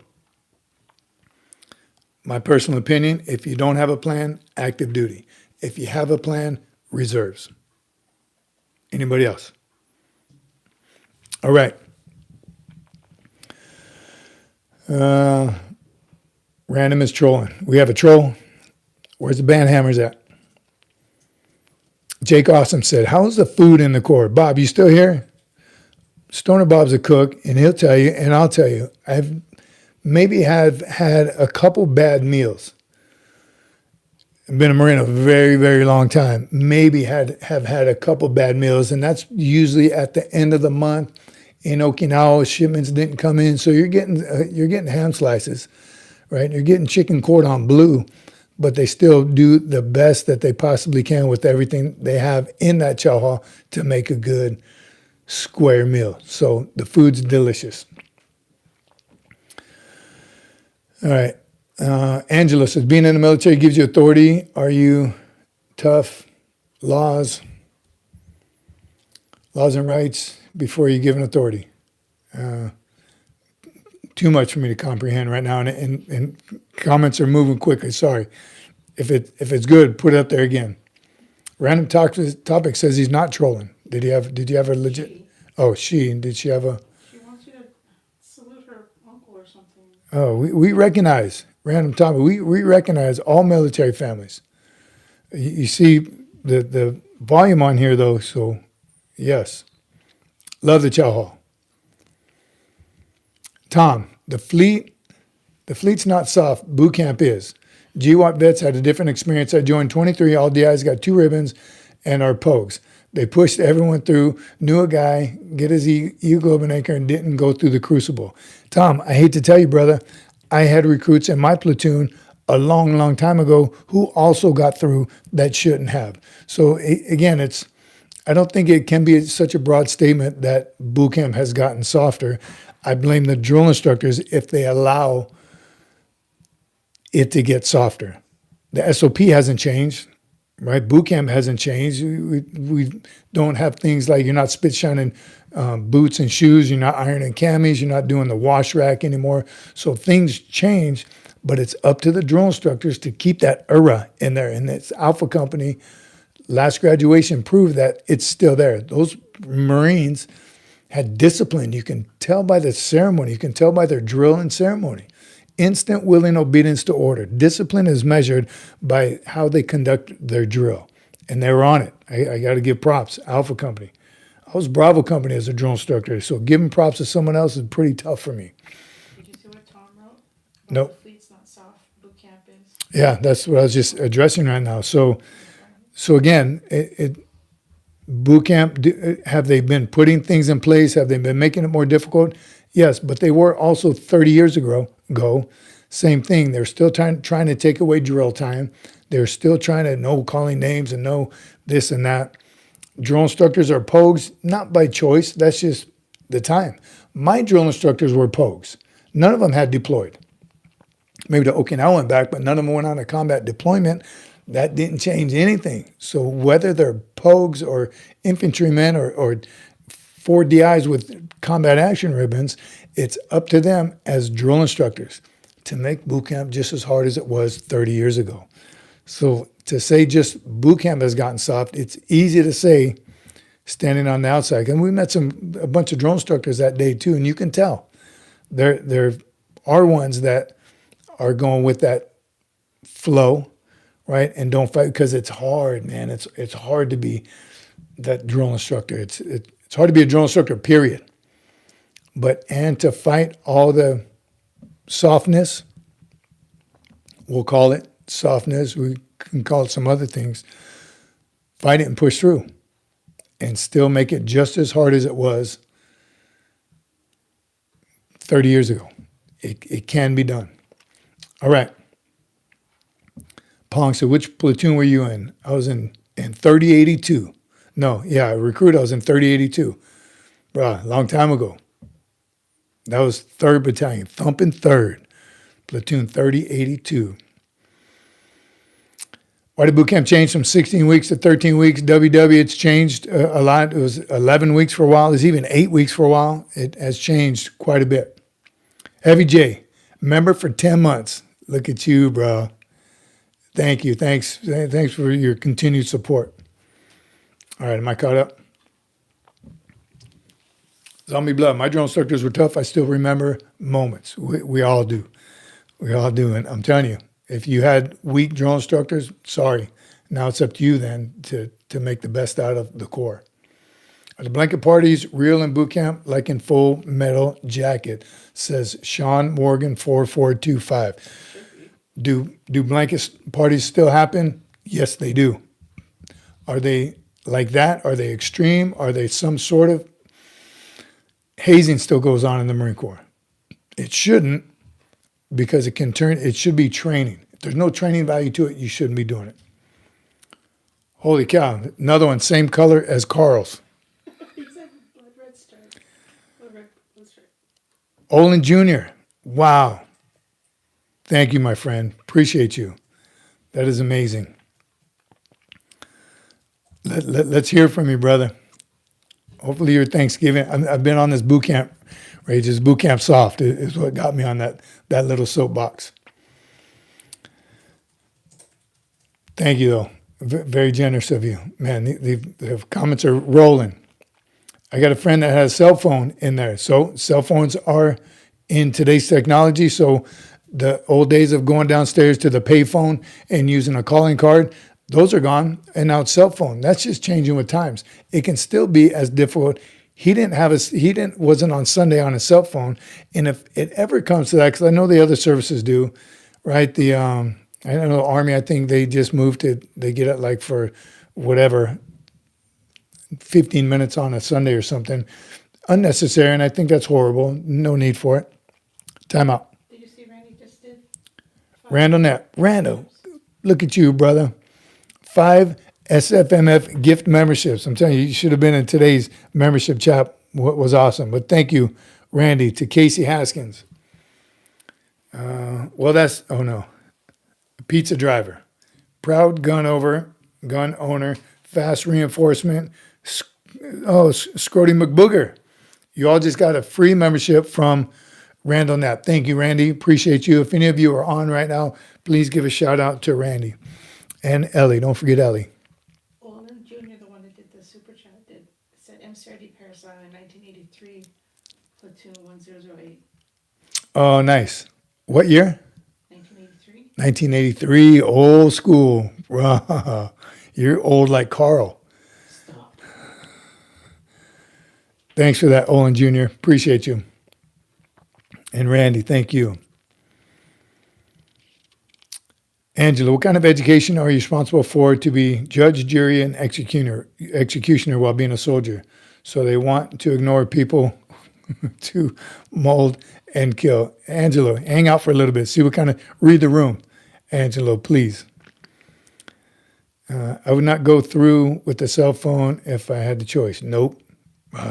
my personal opinion, if you don't have a plan, active duty. If you have a plan, reserves. Anybody else? All right. Random is trolling. We have a troll. Where's the band hammers at? Jake Awesome said, how's the food in the Corps? Bob, you still here? Stoner Bob's a cook, and he'll tell you, and I'll tell you, I've maybe have had a couple bad meals. I've been a Marine a very, very long time. Maybe have had a couple bad meals, and that's usually at the end of the month. In Okinawa, shipments didn't come in, so you're getting ham slices, right? You're getting chicken cordon bleu, but they still do the best that they possibly can with everything they have in that chow hall to make a good square meal. So the food's delicious. All right. Angela says, being in the military gives you authority. Are you tough? Laws and rights before you give an authority. Too much for me to comprehend right now, and comments are moving quickly. Sorry. If it's good, put it up there again. Random topic says he's not trolling. Did you have a legit? She. Oh, she. Did she have a? She wants you to salute her uncle or something. Oh, we recognize, random topic, we recognize all military families. You see the volume on here, though, so yes. Love the chow hall. Tom, the fleet's not soft, boot camp is. GWAT vets had a different experience. I joined 23, all DIs got 2 ribbons and our pokes. They pushed everyone through, knew a guy, get his hemoglobin anchor, and didn't go through the crucible. Tom, I hate to tell you, brother, I had recruits in my platoon a long, long time ago who also got through that shouldn't have. So again, I don't think it can be such a broad statement that boot camp has gotten softer. I blame the drill instructors if they allow it to get softer. The SOP hasn't changed, right? Boot camp hasn't changed. We don't have things like you're not spit shining boots and shoes. You're not ironing camis. You're not doing the wash rack anymore. So things change, but it's up to the drill instructors to keep that URAH in there. And it's Alpha Company. Last graduation proved that it's still there. Those Marines had discipline. You can tell by the ceremony. You can tell by their drill and ceremony. Instant willing obedience to order. Discipline is measured by how they conduct their drill. And they were on it. I got to give props. Alpha Company. I was Bravo Company as a drill instructor, so giving props to someone else is pretty tough for me. Did you see what Tom wrote? Nope. The fleet's not soft, boot camp is. Yeah, that's what I was just addressing right now. So again, boot camp, have they been putting things in place? Have they been making it more difficult? Yes, but they were also 30 years ago. Same thing. They're still trying to take away drill time. They're still trying to know calling names and know this and that. Drill instructors are pogues, not by choice. That's just the time. My drill instructors were pogues. None of them had deployed. Maybe the Okinawa went back, but none of them went on a combat deployment. That didn't change anything. So whether they're pogues or infantrymen or 4DIs with combat action ribbons, it's up to them as drill instructors to make boot camp just as hard as it was 30 years ago. So to say just boot camp has gotten soft, it's easy to say standing on the outside. And we met a bunch of drill instructors that day too, and you can tell there are ones that are going with that flow, right? And don't fight because it's hard, man. It's hard to be that drill instructor. It's hard to be a drill instructor, period. And to fight all the softness, we'll call it softness. We can call it some other things. Fight it and push through and still make it just as hard as it was 30 years ago. It can be done. All right. Pong said, which platoon were you in? I was in 3082. No, yeah, recruit, I was in 3082. Bruh, long time ago. That was 3rd Battalion, thumping 3rd. Platoon 3082. Why did boot camp change from 16 weeks to 13 weeks? WW, it's changed a lot. It was 11 weeks for a while. It was even 8 weeks for a while. It has changed quite a bit. Heavy J, member for 10 months. Look at you, bro. Thank you. Thanks for your continued support. All right, am I caught up? Zombie blood. My drill instructors were tough. I still remember moments. We all do. We all do. And I'm telling you, if you had weak drill instructors, sorry. Now it's up to you then to make the best out of the Corps. Are the blanket parties real in boot camp like in Full Metal Jacket? Says Sean Morgan 4425. Do blanket parties still happen? Yes, they do. Are they like that? Are they extreme? Are they some sort of hazing still goes on in the Marine Corps? It shouldn't, because it should be training. If there's no training value to it, you shouldn't be doing it. Holy cow. Another one, same color as Carl's. Exactly. Blood red stripe. Blood red stripe. Olin Jr. Wow. Thank you, my friend. Appreciate you. That is amazing. Let's hear from you, brother. Hopefully your Thanksgiving. I've been on this boot camp rage. This boot camp soft is what got me on that little soapbox. Thank you, though. Very generous of you. Man, the comments are rolling. I got a friend that has a cell phone in there. So cell phones are in today's technology. So the old days of going downstairs to the payphone and using a calling card, those are gone. And now it's cell phone. That's just changing with times. It can still be as difficult. He wasn't on Sunday on his cell phone. And if it ever comes to that, because I know the other services do, right? I don't know, Army, I think they just moved it. They get it like for whatever, 15 minutes on a Sunday or something. Unnecessary, and I think that's horrible. No need for it. Time out. Did you see Randy just did? Randall Knapp. Randall, look at you, brother. 5 SFMF gift memberships. I'm telling you, you should have been in today's membership chat. What was awesome. But thank you, Randy, to Casey Haskins. Pizza driver. Proud gun owner, fast reinforcement. Scrody McBooger. You all just got a free membership from Randall Knapp. Thank you, Randy. Appreciate you. If any of you are on right now, please give a shout out to Randy. And Ellie. Don't forget Ellie. Olin Jr., the one that did the super chat, said MCRD Paris Island, 1983, platoon 1008. Oh, nice. What year? 1983. 1983. Old school. You're old like Carl. Stop. Thanks for that, Olin Jr. Appreciate you. And Randy, thank you. Angela, what kind of education are you responsible for to be judge, jury, and executioner while being a soldier? So they want to ignore people to mold and kill. Angelo, hang out for a little bit. See what kind of, read the room. Angelo, please. I would not go through with the cell phone if I had the choice. Nope.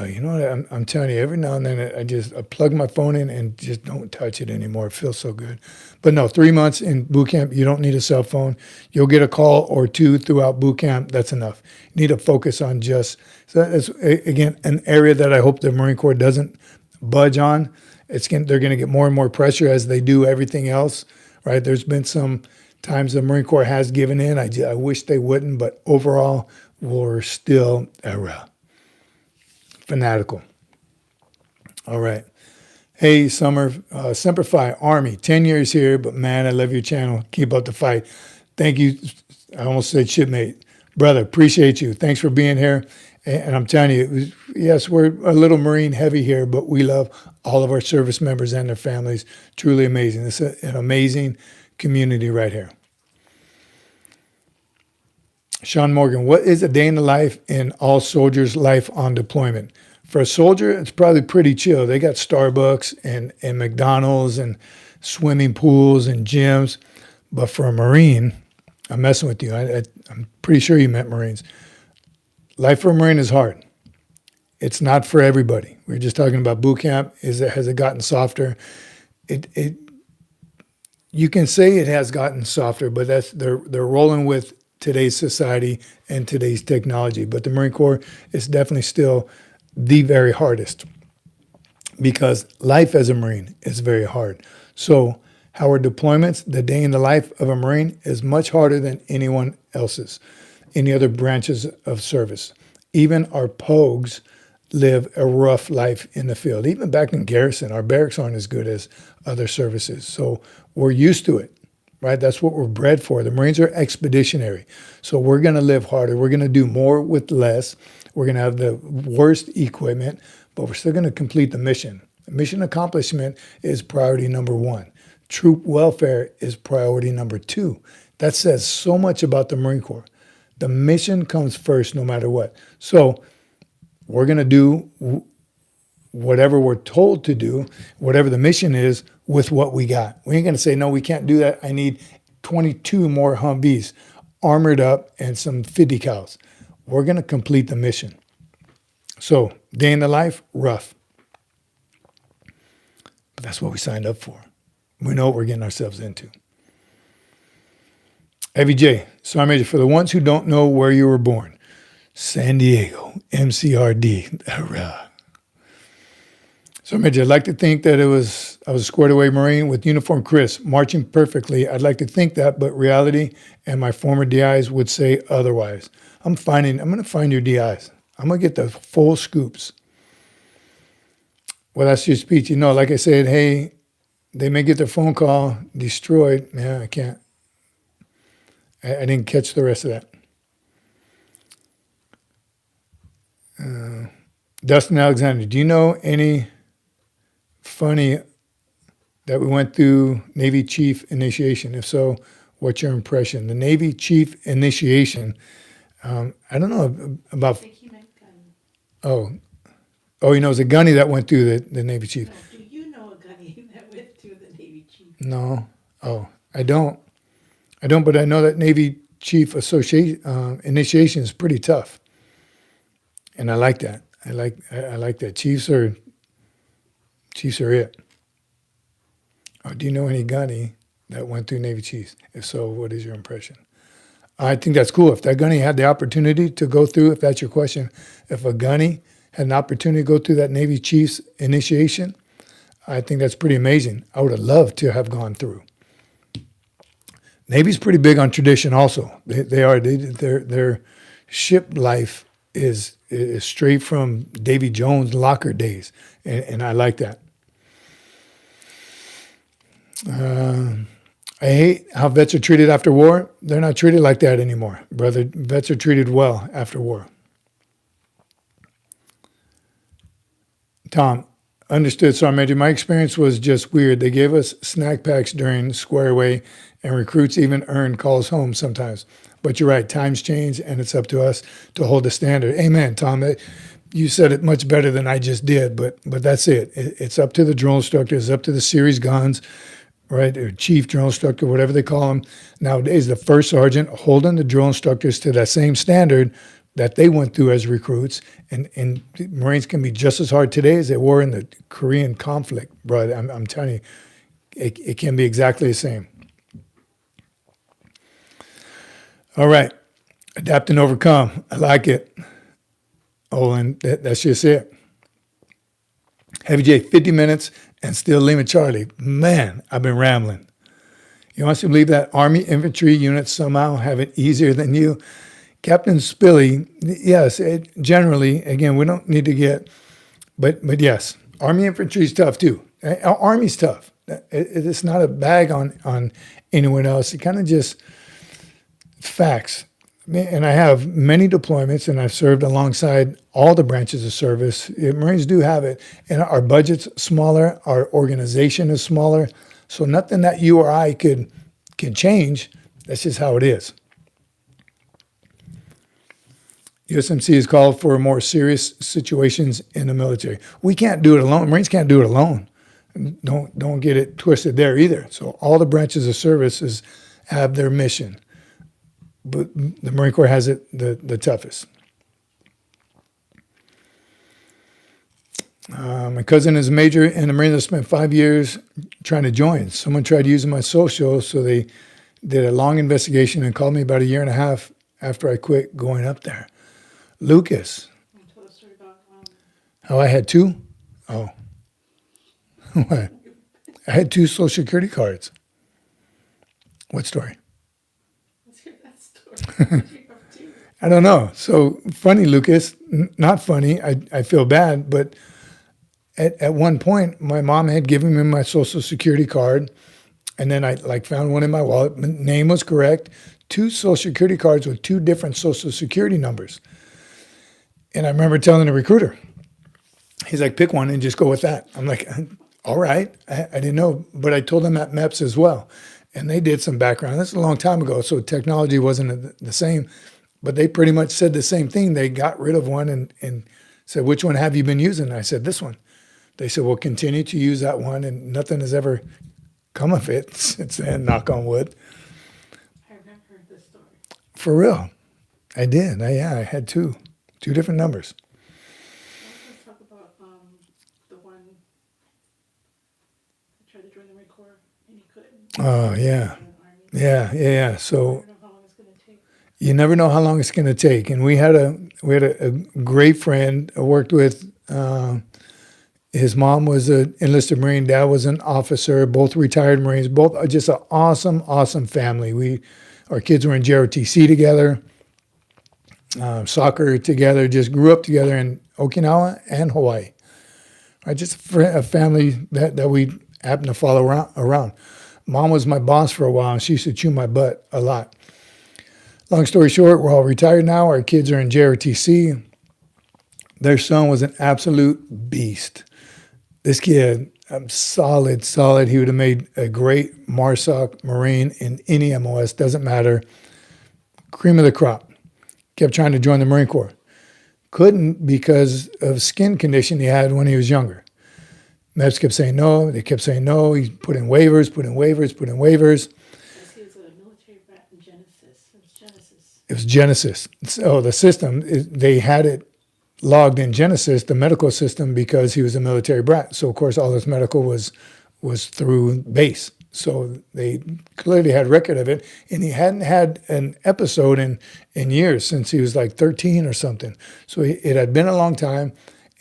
You know what? I'm telling you, every now and then I plug my phone in and just don't touch it anymore. It feels so good. But no, 3 months in boot camp, you don't need a cell phone. You'll get a call or two throughout boot camp. That's enough. You need to focus on just, so that's, again, an area that I hope the Marine Corps doesn't budge on. They're going to get more and more pressure as they do everything else, right? There's been some times the Marine Corps has given in. I wish they wouldn't, but overall, we're still fanatical. All right. Hey, Summer, Semper Fi, Army, 10 years here, but man, I love your channel. Keep up the fight. Thank you. I almost said shipmate. Brother, appreciate you. Thanks for being here. And I'm telling you, yes, we're a little Marine heavy here, but we love all of our service members and their families. Truly amazing. It's an amazing community right here. Sean Morgan, what is a day in the life in all soldiers' life on deployment? For a soldier, it's probably pretty chill. They got Starbucks and McDonald's and swimming pools and gyms. But for a Marine, I'm messing with you. I'm pretty sure you meant Marines. Life for a Marine is hard. It's not for everybody. We were just talking about boot camp. Has it gotten softer? You can say it has gotten softer, but they're rolling with today's society and today's technology. But the Marine Corps is definitely still the very hardest because life as a Marine is very hard. So our deployments, the day in the life of a Marine is much harder than anyone else's, any other branches of service. Even our POGs live a rough life in the field. Even back in garrison, our barracks aren't as good as other services. So we're used to it. Right? That's what we're bred for. The Marines are expeditionary. So we're going to live harder. We're going to do more with less. We're going to have the worst equipment, but we're still going to complete the mission. Mission accomplishment is priority number 1. Troop welfare is priority number 2. That says so much about the Marine Corps. The mission comes first no matter what. So we're going to do whatever we're told to do, whatever the mission is, with what we got. We ain't going to say, no, we can't do that. I need 22 more Humvees, armored up, and some 50 cows. We're going to complete the mission. So, day in the life, rough. But that's what we signed up for. We know what we're getting ourselves into. Evie J, Sergeant Major, for the ones who don't know where you were born, San Diego, MCRD, hurrah. So, Major, I'd like to think that I was a squared away Marine with uniform crisp, marching perfectly. I'd like to think that, but reality and my former DIs would say otherwise. I'm going to find your DIs. I'm going to get the full scoops. Well, that's your speech. You know, like I said, hey, they may get their phone call destroyed. Yeah, I can't. I didn't catch the rest of that. Dustin Alexander, do you know any funny that we went through Navy Chief initiation? If so, what's your impression? The Navy Chief initiation, I don't know about. I think he meant gunny. Oh, you know, it was a gunny that went through the Navy Chief. No, do you know a gunny that went through the Navy Chief? No. Oh, I don't, but I know that Navy Chief Association initiation is pretty tough. And I like that. I like that. Chiefs are it. Oh, do you know any gunny that went through Navy Chiefs? If so, what is your impression? I think that's cool. If that gunny had the opportunity to go through, if that's your question, if a gunny had an opportunity to go through that Navy Chiefs initiation, I think that's pretty amazing. I would have loved to have gone through. Navy's pretty big on tradition also. They are. Their ship life is straight from Davy Jones locker days, and I like that. I hate how vets are treated after war. They're not treated like that anymore, brother. Vets are treated well after war. Tom, understood, Sergeant Major. My experience was just weird. They gave us snack packs during square away, and recruits even earned calls home sometimes. But you're right, times change, and it's up to us to hold the standard. Amen, Tom. You said it much better than I just did, but that's it. It's up to the drill instructors, it's up to the series guns. right? Or chief drill instructor, whatever they call them. Nowadays, the first sergeant holding the drill instructors to that same standard that they went through as recruits. And Marines can be just as hard today as they were in the Korean conflict, bro. I'm telling you, it can be exactly the same. All right. Adapt and overcome. I like it. Oh, and that's just it. Heavy J, 50 minutes and still Lima Charlie. Man, I've been rambling. You honestly believe that Army infantry units somehow have it easier than you? Captain Spilly, yes, generally, again, we don't need to get, but yes, Army infantry is tough too. Army's tough. It's not a bag on anyone else. It kind of just facts. And I have many deployments, and I've served alongside all the branches of service. Marines do have it, and our budget's smaller, our organization is smaller, so nothing that you or I can change. That's just how it is. USMC is called for more serious situations in the military. We can't do it alone. Marines can't do it alone. Don't get it twisted there either. So all the branches of services have their mission, but the Marine Corps has it the toughest. My cousin is a major in the Marines. I spent 5 years trying to join. Someone tried using my social, so they did a long investigation and called me about a year and a half after I quit going up there. Lucas. I told a story about How I had two? Oh. What? I had 2 Social Security cards. What story? let's hear that story. What you up to? I don't know. So funny, Lucas. Not funny. I feel bad, but at one point, my mom had given me my Social Security card, and then I found one in my wallet. My name was correct. 2 Social Security cards with 2 different Social Security numbers. And I remember telling the recruiter, he's like, pick one and just go with that. I'm like, all right. I didn't know, but I told them at MEPS as well. And they did some background. That's a long time ago, so technology wasn't the same. But they pretty much said the same thing. They got rid of one and said, which one have you been using? I said, this one. They said, well, continue to use that one, and nothing has ever come of it since then, knock on wood. I remember this story. For real. I did. I had two different numbers. Let's talk about the one that tried to join the Marine Corps and he couldn't. Oh, yeah. Yeah. So I don't know how long it's going to take. you never know how long it's going to take. And we had a great friend I worked with. His mom was an enlisted Marine. Dad was an officer. Both retired Marines. Both just an awesome family. Our kids were in JROTC together, soccer together. Just grew up together in Okinawa and Hawaii. Right, just a family that we happened to follow around. Mom was my boss for a while, and she used to chew my butt a lot. Long story short, we're all retired now. Our kids are in JROTC. Their son was an absolute beast. This kid, solid. He would have made a great MARSOC Marine in any MOS, doesn't matter. Cream of the crop. Kept trying to join the Marine Corps. Couldn't because of skin condition he had when he was younger. MEPS kept saying no. They kept saying no. He put in waivers. Yes, he was a military brat in Genesis. It was Genesis. So the system, they had it logged in Genesis, the medical system, because he was a military brat. So, of course, all his medical was through base. So they clearly had record of it. And he hadn't had an episode in years, since he was like 13 or something. So it had been a long time.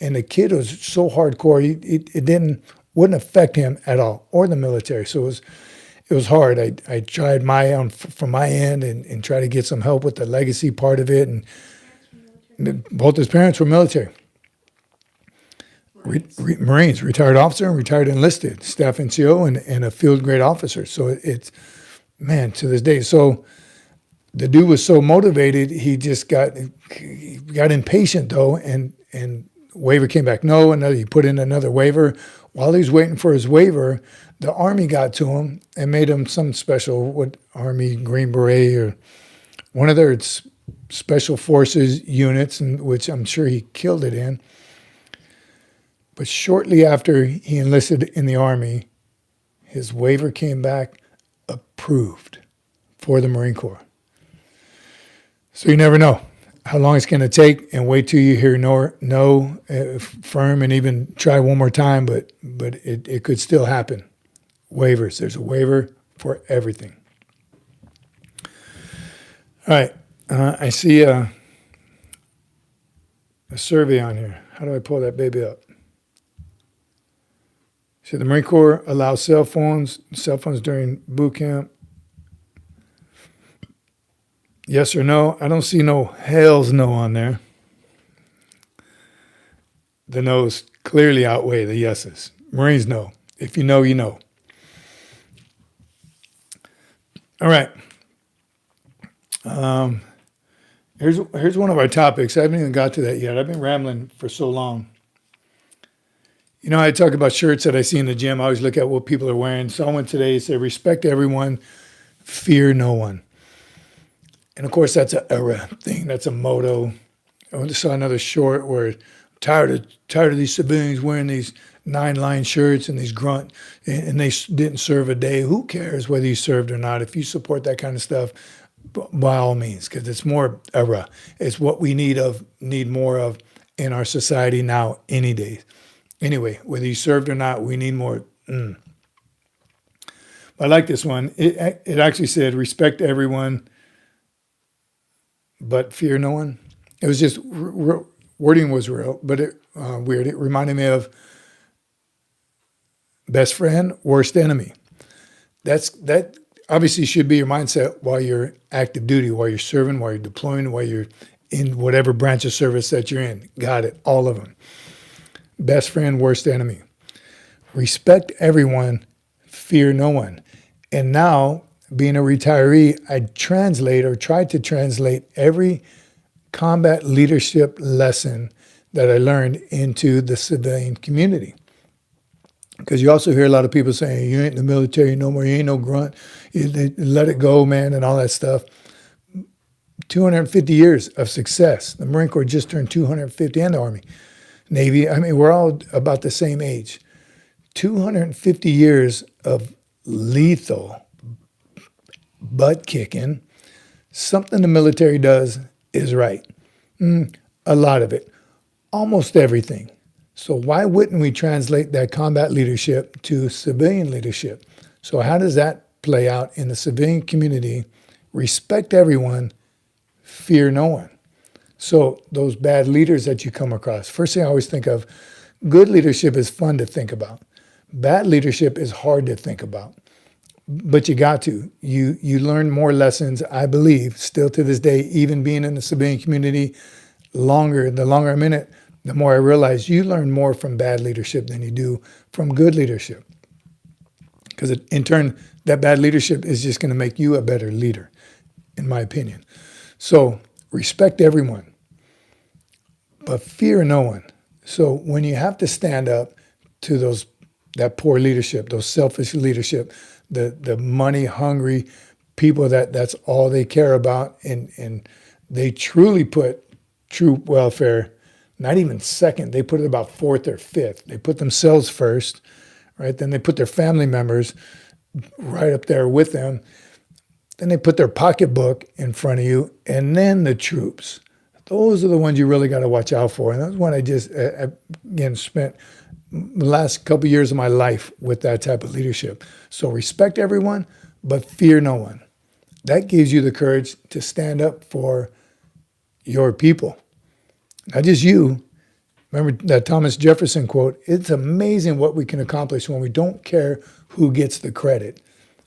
And the kid was so hardcore, it wouldn't affect him at all, or the military. So it was hard. I tried from my end and try to get some help with the legacy part of it. And both his parents were military. Marines, retired officer and retired enlisted, staff NCO and a field grade officer. So it's, man, to this day. So the dude was so motivated, he just got impatient though, and waiver came back no, he put in another waiver. While he was waiting for his waiver, the Army got to him and made him some special, Army Green Beret or one of their special forces units, which I'm sure he killed it in. But shortly after he enlisted in the Army, His waiver came back approved for the Marine Corps. So you never know how long it's going to take, and wait till you hear no firm, and even try one more time, but it could still happen. Waivers. There's a waiver for everything. All right. I see a survey on here. How do I pull that baby up? So the Marine Corps allows cell phones during boot camp. Yes or no? I don't see no hell's no on there. The no's clearly outweigh the yeses. Marines know. If you know, you know. All right. Here's one of our topics. I haven't even got to that yet. I've been rambling for so long. You know, I talk about shirts that I see in the gym. I always look at what people are wearing. Someone today said, respect everyone, fear no one. And of course, that's an era thing. That's a motto. I just saw another short where I'm tired of these civilians wearing these 9-line shirts and these grunt, and they didn't serve a day. Who cares whether you served or not? If you support that kind of stuff, by all means, because it's more era. It's what we need more of in our society now, any day. Anyway, whether you served or not, we need more. I like this one. It actually said, respect everyone, but fear no one. It was just, wording was real, but weird. It reminded me of best friend, worst enemy. That obviously should be your mindset while you're active duty, while you're serving, while you're deploying, while you're in whatever branch of service that you're in. Got it, all of them. Best friend, worst enemy. Respect everyone, fear no one. And now, being a retiree, I tried to translate every combat leadership lesson that I learned into the civilian community. Because you also hear a lot of people saying, you ain't in the military no more, you ain't no grunt, let it go, man, and all that stuff. 250 years of success. The Marine Corps just turned 250, and the Army. Navy, I mean, we're all about the same age. 250 years of lethal butt kicking. Something the military does is right. A lot of it. Almost everything. So why wouldn't we translate that combat leadership to civilian leadership? So how does that play out in the civilian community? Respect everyone, fear no one. So those bad leaders that you come across, first thing I always think of, good leadership is fun to think about. Bad leadership is hard to think about. But you got to. You learn more lessons, I believe, still to this day, even being in the civilian community the longer I'm in it, the more I realize you learn more from bad leadership than you do from good leadership. Because in turn, that bad leadership is just going to make you a better leader, in my opinion. So respect everyone, but fear no one. So when you have to stand up to that poor leadership, those selfish leadership, the money hungry people that's all they care about, and they truly put troop welfare not even second, they put it about fourth or fifth. They put themselves first, right? Then they put their family members right up there with them. Then they put their pocketbook in front of you, and then the troops. Those are the ones you really got to watch out for. And that's when I just, again, spent the last couple of years of my life with that type of leadership. So respect everyone, but fear no one. That gives you the courage to stand up for your people. Not just you. Remember that Thomas Jefferson quote, it's amazing what we can accomplish when we don't care who gets the credit.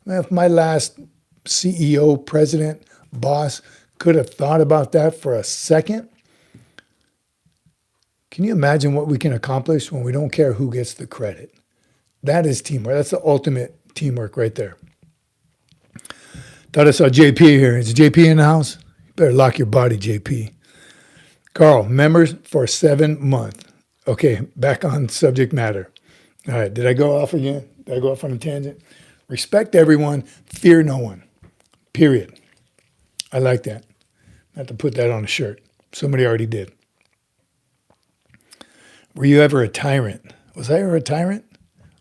If my last CEO, president, boss could have thought about that for a second, can you imagine what we can accomplish when we don't care who gets the credit? That is teamwork. That's the ultimate teamwork right there. Thought I saw JP here. Is JP in the house? You better lock your body, JP. Carl, members for 7 months. Okay, back on subject matter. All right, did I go off again? Did I go off on a tangent? Respect everyone, fear no one. Period. I like that. I have to put that on a shirt. Somebody already did. Were you ever a tyrant? Was I ever a tyrant?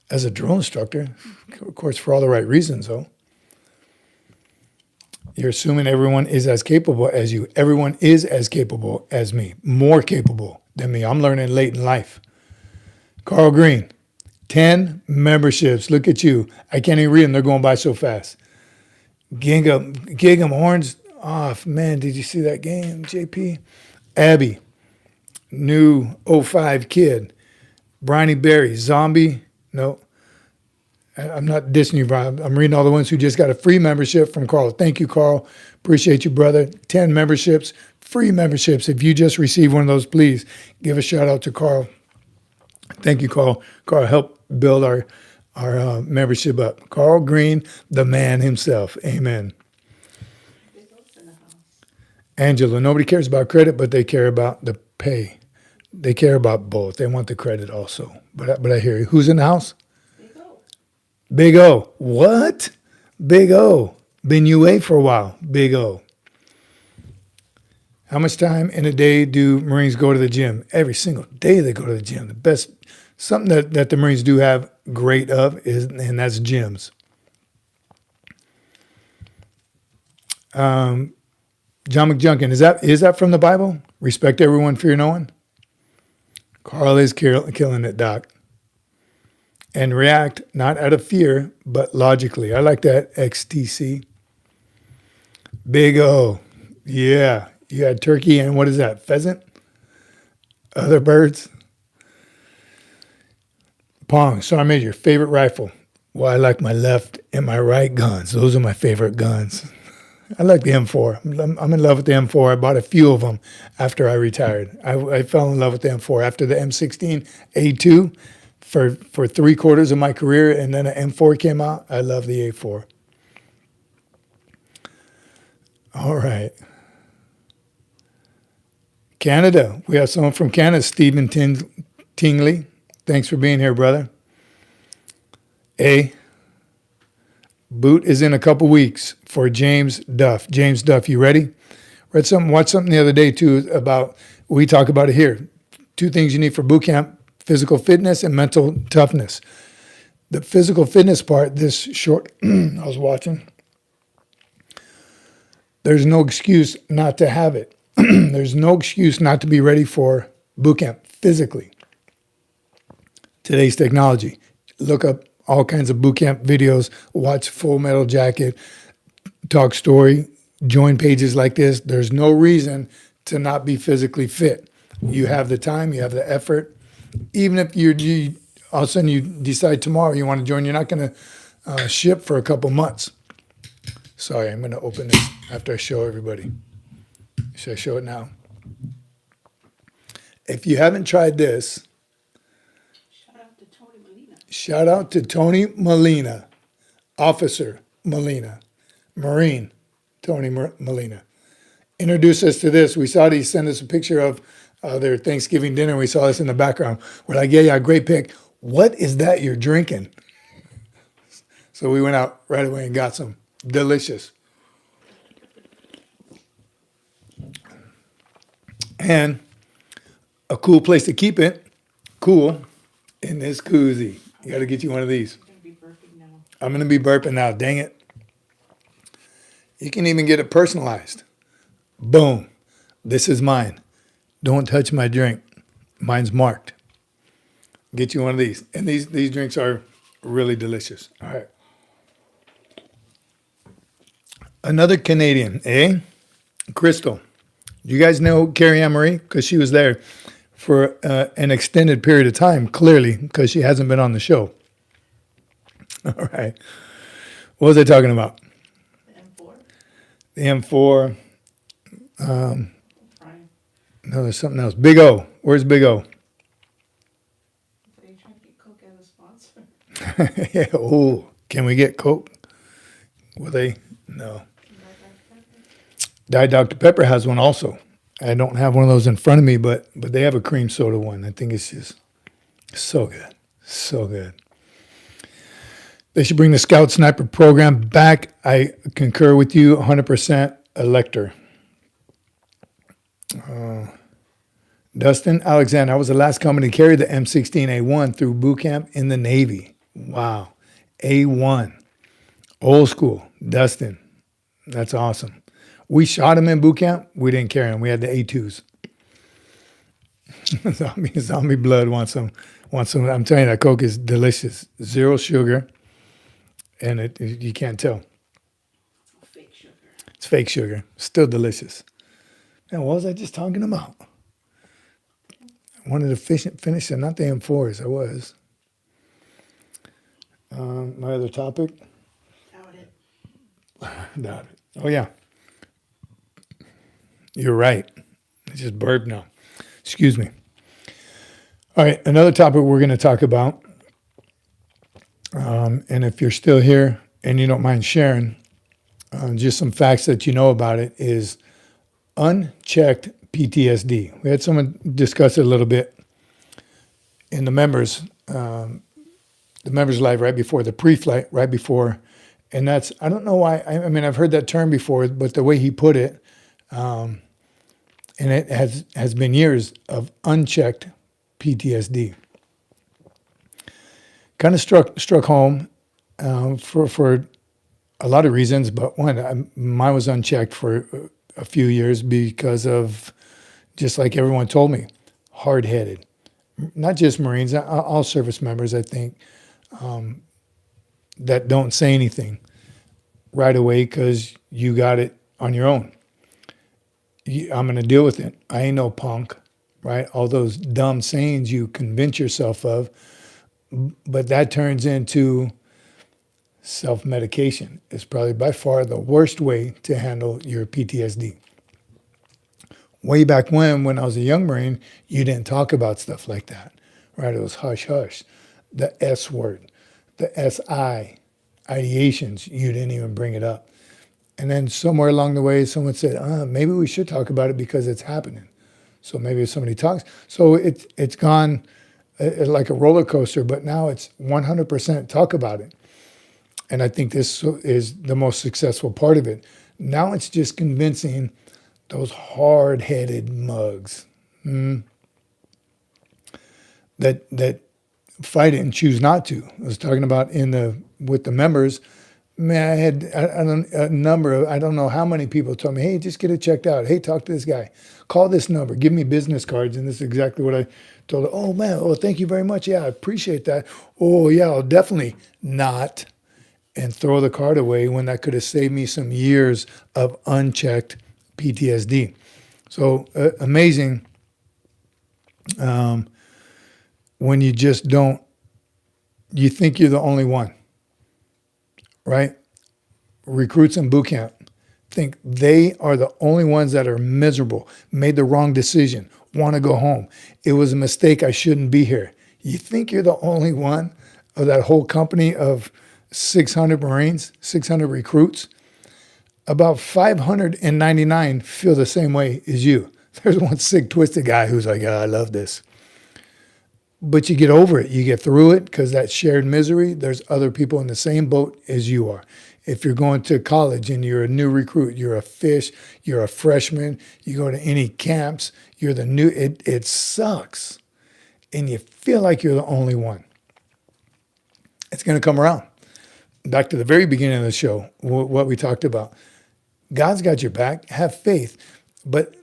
as a drill instructor, of course, for all the right reasons, though. You're assuming everyone is as capable as you. Everyone is as capable as me, more capable than me. I'm learning late in life. Carl Green, 10 memberships. Look at you. I can't even read them. They're going by so fast. Gig 'em horns off. Man, did you see that game, JP? Abby, new '05 kid. Briney Berry, zombie. No, I'm not dissing you, Brian. I'm reading all the ones who just got a free membership from Carl. Thank you, Carl. Appreciate you, brother. 10 memberships, free memberships. If you just received one of those, please give a shout out to Carl. Thank you, Carl. Carl helped build our membership up. Carl Green, the man himself. Amen. Angela, nobody cares about credit, but they care about the pay. They care about both. They want the credit also. But I hear you. Who's in the house? Big O. What? Big O. Been UA for a while. Big O. How much time in a day do Marines go to the gym? Every single day they go to the gym. The best, something that the Marines do have great of is, and that's gyms. John McJunkin, is that from the Bible? Respect everyone, fear no one? Carl is killing it, Doc. And react not out of fear, but logically. I like that, XTC. Big O. Yeah. You had turkey and what is that? Pheasant? Other birds? Pong. Sergeant Major, favorite rifle? Well, I like my left and my right guns. Those are my favorite guns. I like the M4. I'm in love with the M4. I bought a few of them after I retired. I fell in love with the M4 after the M16 A2 for 3/4 of my career, and then an M4 came out. I love the A4. All right. Canada. We have someone from Canada, Stephen Tingley. Thanks for being here, brother. A. Boot is in a couple weeks for James Duff. James Duff, you ready? Watched something the other day, too, about, we talk about it here. 2 things you need for boot camp: physical fitness and mental toughness. The physical fitness part, this short, I was watching, there's no excuse not to have it. There's no excuse not to be ready for boot camp physically. Today's technology. Look up all kinds of boot camp videos, watch Full Metal Jacket, Talk Story, join pages like this. There's no reason to not be physically fit. You have the time, you have the effort. Even if you all of a sudden you decide tomorrow you want to join, you're not going to ship for a couple months. Sorry, I'm going to open this after I show everybody. Should I show it now? If you haven't tried this, Shout out to Tony Molina. shout out to Tony Molina, Officer Molina, Marine Tony Molina. Introduced us to this. We saw he sent us a picture of their Thanksgiving dinner. We saw this in the background. We're like, yeah, great pick. What is that you're drinking? So we went out right away and got some. Delicious. And a cool place to keep it, cool, in this koozie. You got to get you one of these. I'm going to be burping now. I'm going to be burping now, dang it. You can even get it personalized. Boom. This is mine. Don't touch my drink. Mine's marked. Get you one of these. And these drinks are really delicious. All right. Another Canadian, eh? Crystal. You guys know Carrie Ann Marie? Because she was there for an extended period of time, clearly, because she hasn't been on the show. All right. What was I talking about? The M4. The M4. No, there's something else. Big O. Where's Big O? Are you trying to get Coke as a sponsor? Yeah. Oh, can we get Coke? Will they? No. Diet Dr. Pepper has one also. I don't have one of those in front of me, but they have a cream soda one. I think it's just so good. So good. They should bring the Scout Sniper program back. I concur with you 100%. Elector. Dustin Alexander, I was the last company to carry the M16A1 through boot camp in the Navy. Wow. A1. Old school. Dustin. That's awesome. We shot him in boot camp. We didn't carry him. We had the A2s. Zombie blood wants some. I'm telling you, that Coke is delicious. Zero sugar, and you can't tell. Fake sugar. It's fake sugar. Still delicious. And what was I just talking about? I wanted to finish it, not the M4s. I was. My other topic? Doubt it. Doubt it. Oh, yeah. You're right. I just burped now. Excuse me. All right, another topic we're going to talk about, and if you're still here and you don't mind sharing, just some facts that you know about it, is unchecked PTSD. We had someone discuss it a little bit in the members live right before the pre-flight, right before, and that's, I don't know why. I mean, I've heard that term before, but the way he put it, and it has been years of unchecked PTSD. Kind of struck home for a lot of reasons, but one, mine was unchecked for a few years because of, just like everyone told me, hard-headed. Not just Marines, all service members, I think, that don't say anything right away because you got it on your own. I'm going to deal with it. I ain't no punk, right? All those dumb sayings you convince yourself of, but that turns into self-medication. It's probably by far the worst way to handle your PTSD. Way back when I was a young Marine, you didn't talk about stuff like that, right? It was hush hush. The S word, the SI, ideations, you didn't even bring it up. And then somewhere along the way, someone said, maybe we should talk about it because it's happening. So maybe if somebody talks. So it's gone like a roller coaster, but now it's 100% talk about it. And I think this is the most successful part of it. Now it's just convincing those hard-headed mugs that fight it and choose not to. I was talking about with the members. Man, I had a number of, I don't know how many people told me, hey, just get it checked out. Hey, talk to this guy. Call this number. Give me business cards. And this is exactly what I told her. Oh, man. Oh, thank you very much. Yeah, I appreciate that. Oh, yeah, I'll definitely not. And throw the card away when that could have saved me some years of unchecked PTSD. So amazing when you just don't, you think you're the only one. Right? Recruits in boot camp think they are the only ones that are miserable, made the wrong decision, want to go home. It was a mistake. I shouldn't be here. You think you're the only one of that whole company of 600 Marines, 600 recruits? About 599 feel the same way as you. There's one sick, twisted guy who's like, I love this. But you get over it. You get through it because that shared misery, there's other people in the same boat as you are. If you're going to college and you're a new recruit, you're a fish, you're a freshman, you go to any camps, you're the new, it sucks. And you feel like you're the only one. It's going to come around. Back to the very beginning of the show, what we talked about. God's got your back. Have faith. But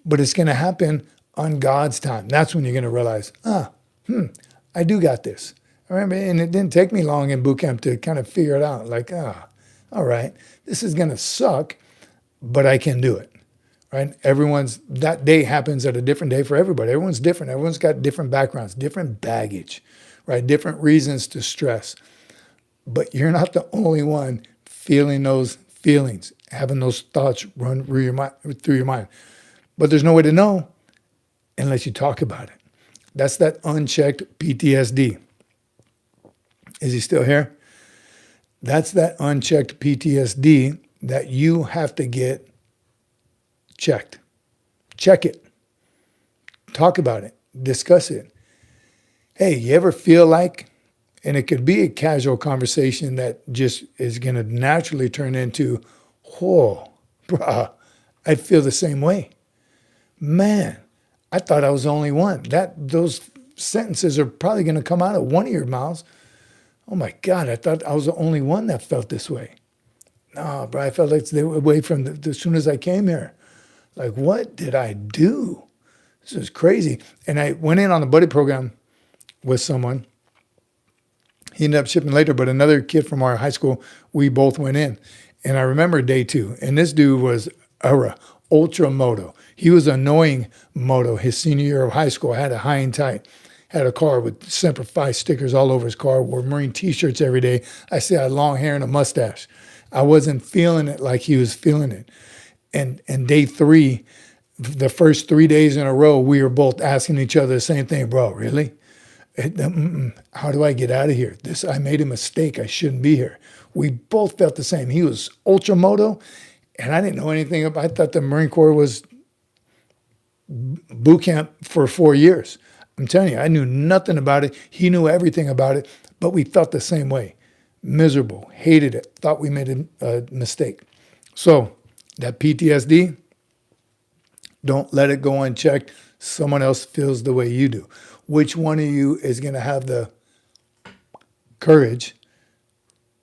it's going to happen on God's time. That's when you're going to realize, I do got this. I remember, and it didn't take me long in boot camp to kind of figure it out. Like, all right, this is going to suck, but I can do it, right? That day happens at a different day for everybody. Everyone's different. Everyone's got different backgrounds, different baggage, right? Different reasons to stress. But you're not the only one feeling those feelings, having those thoughts run through your mind. But there's no way to know unless you talk about it. That's that unchecked PTSD. Is he still here? That's that unchecked PTSD that you have to get checked. Check it. Talk about it. Discuss it. Hey, you ever feel like, and it could be a casual conversation that just is going to naturally turn into, whoa, bruh, I feel the same way. Man, I thought I was the only one. Those sentences are probably going to come out of one of your mouths. Oh my God, I thought I was the only one that felt this way. No, bro, I felt like they were away from as soon as I came here. Like, what did I do? This is crazy. And I went in on a buddy program with someone. He ended up shipping later, but another kid from our high school, we both went in. And I remember day 2. And this dude was ultra moto. He was annoying moto his senior year of high school. Had a high and tight. Had a car with Semper Fi stickers all over his car. Wore Marine t-shirts every day. I said I had long hair and a mustache. I wasn't feeling it like he was feeling it. And day 3, the first 3 days in a row, we were both asking each other the same thing. Bro, really? How do I get out of here? I made a mistake. I shouldn't be here. We both felt the same. He was ultra moto, and I didn't know anything about. I thought the Marine Corps was boot camp for 4 years. I'm telling you, I knew nothing about it. He knew everything about it, but we felt the same way. Miserable, hated it, thought we made a mistake. So that PTSD, don't let it go unchecked. Someone else feels the way you do. Which one of you is going to have the courage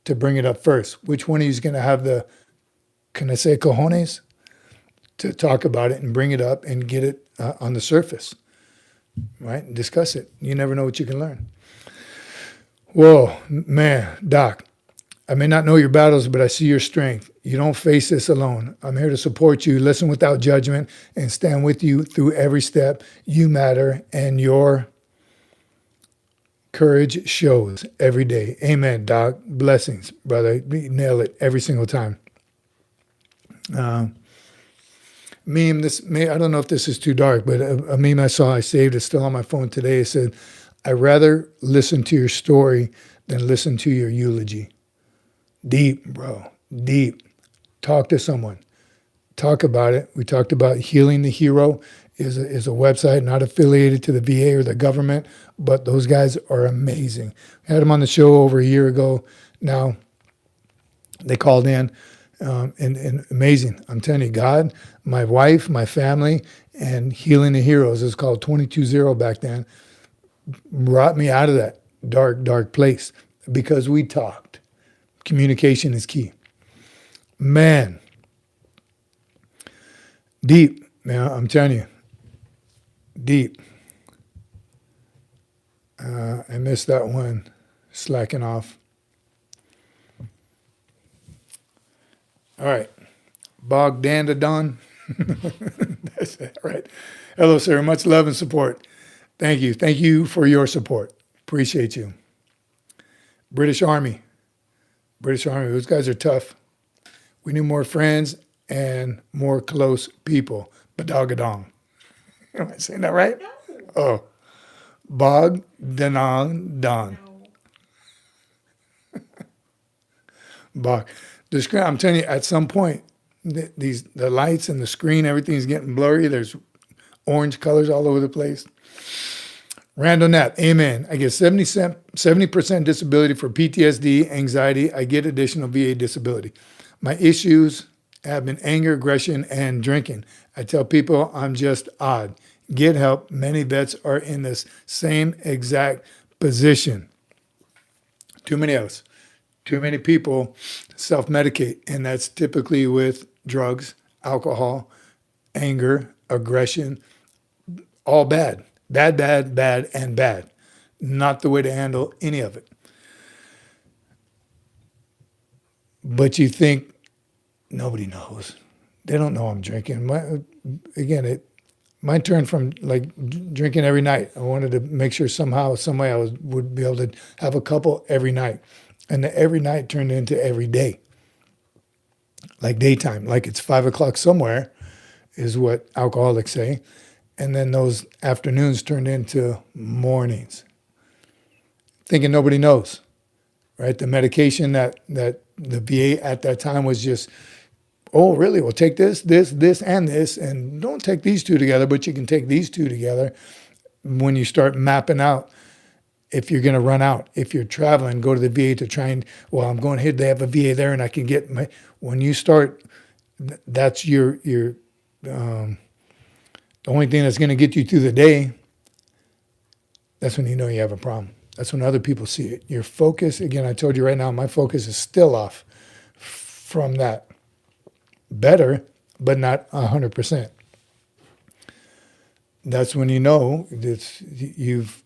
to bring it up first? Which one of you is going to have the, can I say cojones, to talk about it and bring it up and get it on the surface, right? And discuss it. You never know what you can learn. Whoa, man, Doc, I may not know your battles, but I see your strength. You don't face this alone. I'm here to support you, listen without judgment, and stand with you through every step. You matter, and your courage shows every day. Amen, Doc. Blessings, brother. You nail it every single time. Meme, I don't know if this is too dark, but a meme I saw, I saved it, still on my phone today. It said, I'd rather listen to your story than listen to your eulogy. Deep, bro, deep. Talk to someone. Talk about it. We talked about Healing the Hero is a website not affiliated to the VA or the government, but those guys are amazing. We had them on the show over a year ago. Now they called in and amazing. I'm telling you, God, my wife, my family, and Healing the Heroes, it was called 22-0 back then, brought me out of that dark, dark place because we talked. Communication is key. Man, deep, man, I'm telling you, deep. I missed that one, slacking off. All right, Bogdan. That's it, right. Hello, sir. Much love and support. Thank you. Thank you for your support. Appreciate you. British Army. Those guys are tough. We need more friends and more close people. Badagadong. Am I saying that right? No. Oh. Bogdanong Don. No. Bog. The screen, I'm telling you, at some point, the lights and the screen, everything's getting blurry. There's orange colors all over the place. Randall Knapp, amen. I get 70% disability for PTSD, anxiety. I get additional VA disability. My issues have been anger, aggression, and drinking. I tell people I'm just odd. Get help. Many vets are in this same exact position. Too many of us. Too many people self-medicate, and that's typically with drugs, alcohol, anger, aggression, all bad. Bad, and bad. Not the way to handle any of it. But you think nobody knows. They don't know I'm drinking. Mine turned from like drinking every night. I wanted to make sure somehow, some way would be able to have a couple every night. And the every night turned into every day. Like daytime, like it's 5 o'clock somewhere is what alcoholics say. And then those afternoons turned into mornings. Thinking nobody knows, right? The medication that the VA at that time was just, oh, really? Well, take this, and this, and don't take these two together, but you can take these two together. When you start mapping out, if you're going to run out, if you're traveling, go to the VA to try and, well, I'm going here, they have a VA there, and I can get my, when you start, that's your the only thing that's going to get you through the day, that's when you know you have a problem. That's when other people see it. Your focus, again, I told you right now, my focus is still off from that. Better, but not 100%. That's when you know that you've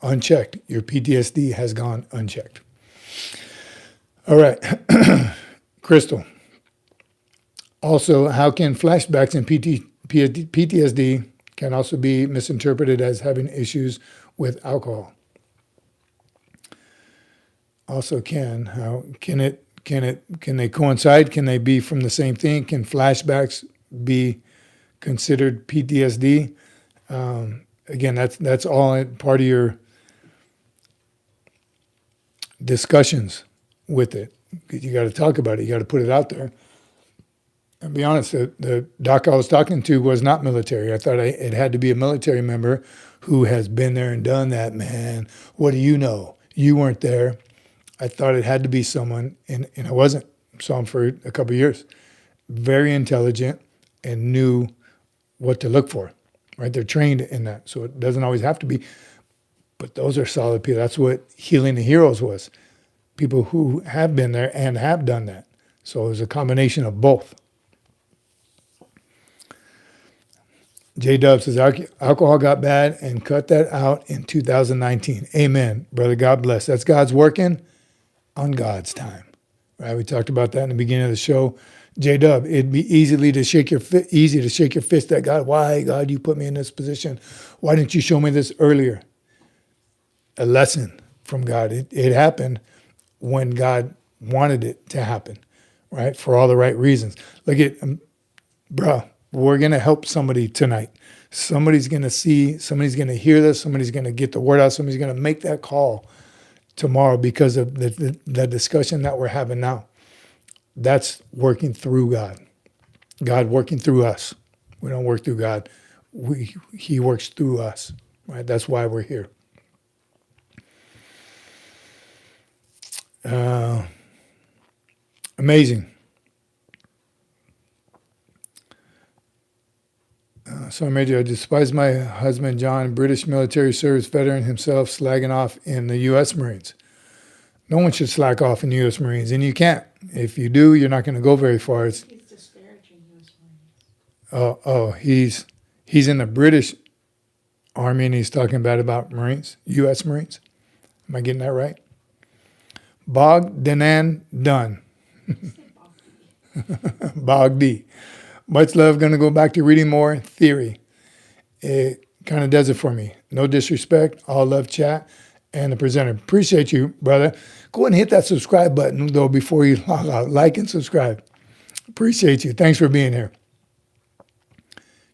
unchecked. Your PTSD has gone unchecked. All right. Crystal. Also, how can flashbacks and PTSD can also be misinterpreted as having issues with alcohol? Also how can they coincide? Can they be from the same thing? Can flashbacks be considered PTSD? Again, that's all part of your discussions with it. You got to talk about it. You got to put it out there. And be honest, the doc I was talking to was not military. I thought it had to be a military member who has been there and done that, man. What do you know? You weren't there. I thought it had to be someone, and I wasn't. Saw him for a couple of years. Very intelligent and knew what to look for, right? They're trained in that. So it doesn't always have to be. But those are solid people. That's what Healing the Heroes was. People who have been there and have done that. So it was a combination of both. J-Dub says, alcohol got bad and cut that out in 2019. Amen, brother. God bless. That's God's working on God's time. Right? We talked about that in the beginning of the show. J-Dub, it'd be easy to shake your fist at God. Why, God, you put me in this position? Why didn't you show me this earlier? A lesson from God. It happened when God wanted it to happen, right? For all the right reasons. Look at, bro, we're going to help somebody tonight. Somebody's going to see, somebody's going to hear this, somebody's going to get the word out, somebody's going to make that call tomorrow because of the discussion that we're having now. That's working through God. God working through us. We don't work through God. He works through us, right? That's why we're here. Amazing. So Major, I despise my husband, John, British military service veteran himself, slagging off in the U.S. Marines. No one should slack off in the U.S. Marines, and you can't. If you do, you're not going to go very far. He's disparaging U.S. Marines. He's in the British Army, and he's talking bad about Marines, U.S. Marines. Am I getting that right? Bogdanan Dunn. Bogdi. Much love. Going to go back to reading more theory. It kind of does it for me. No disrespect. All love, chat, and the presenter. Appreciate you, brother. Go ahead and hit that subscribe button, though, before you log out. Like and subscribe. Appreciate you. Thanks for being here.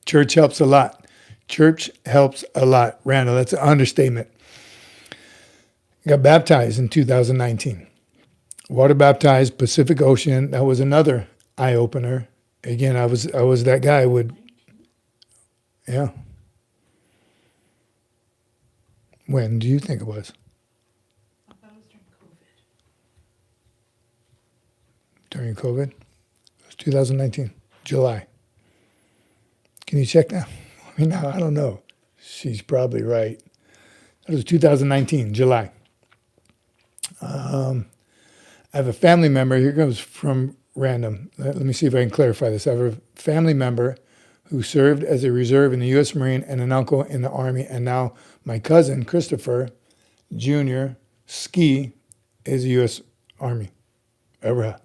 Church helps a lot. Church helps a lot. Randall, that's an understatement. Got baptized in 2019. Water baptized, Pacific Ocean. That was another eye-opener. Again, I was that guy yeah. When do you think it was? I thought it was during COVID. During COVID? It was 2019, July. Can you check now? I mean, I don't know. She's probably right. That was 2019, July. I have a family member. Here comes from random. Let me see if I can clarify this. I have a family member who served as a reserve in the U.S. Marine and an uncle in the Army. And now my cousin, Christopher Jr., Ski, is a U.S. Army. URAH.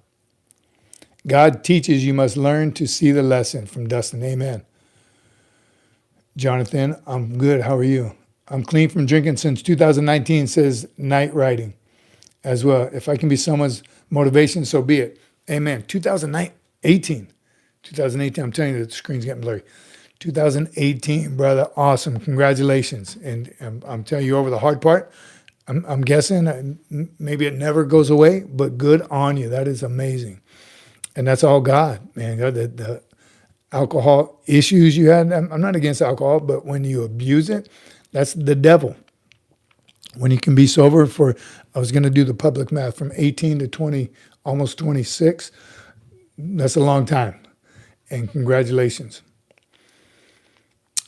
God teaches you must learn to see the lesson from Dustin. Amen. Jonathan, I'm good. How are you? I'm clean from drinking since 2019, says Night Riding as well. If I can be someone's motivation, so be it. Amen. 2018, I'm telling you, the screen's getting blurry. 2018, brother, awesome. Congratulations. And I'm telling you, over the hard part, I'm guessing maybe it never goes away, but good on you. That is amazing. And that's all God, man. The alcohol issues you had, I'm not against alcohol, but when you abuse it, that's the devil. When you can be sober I was going to do the public math, from 18 to 20, almost 26, that's a long time. And congratulations.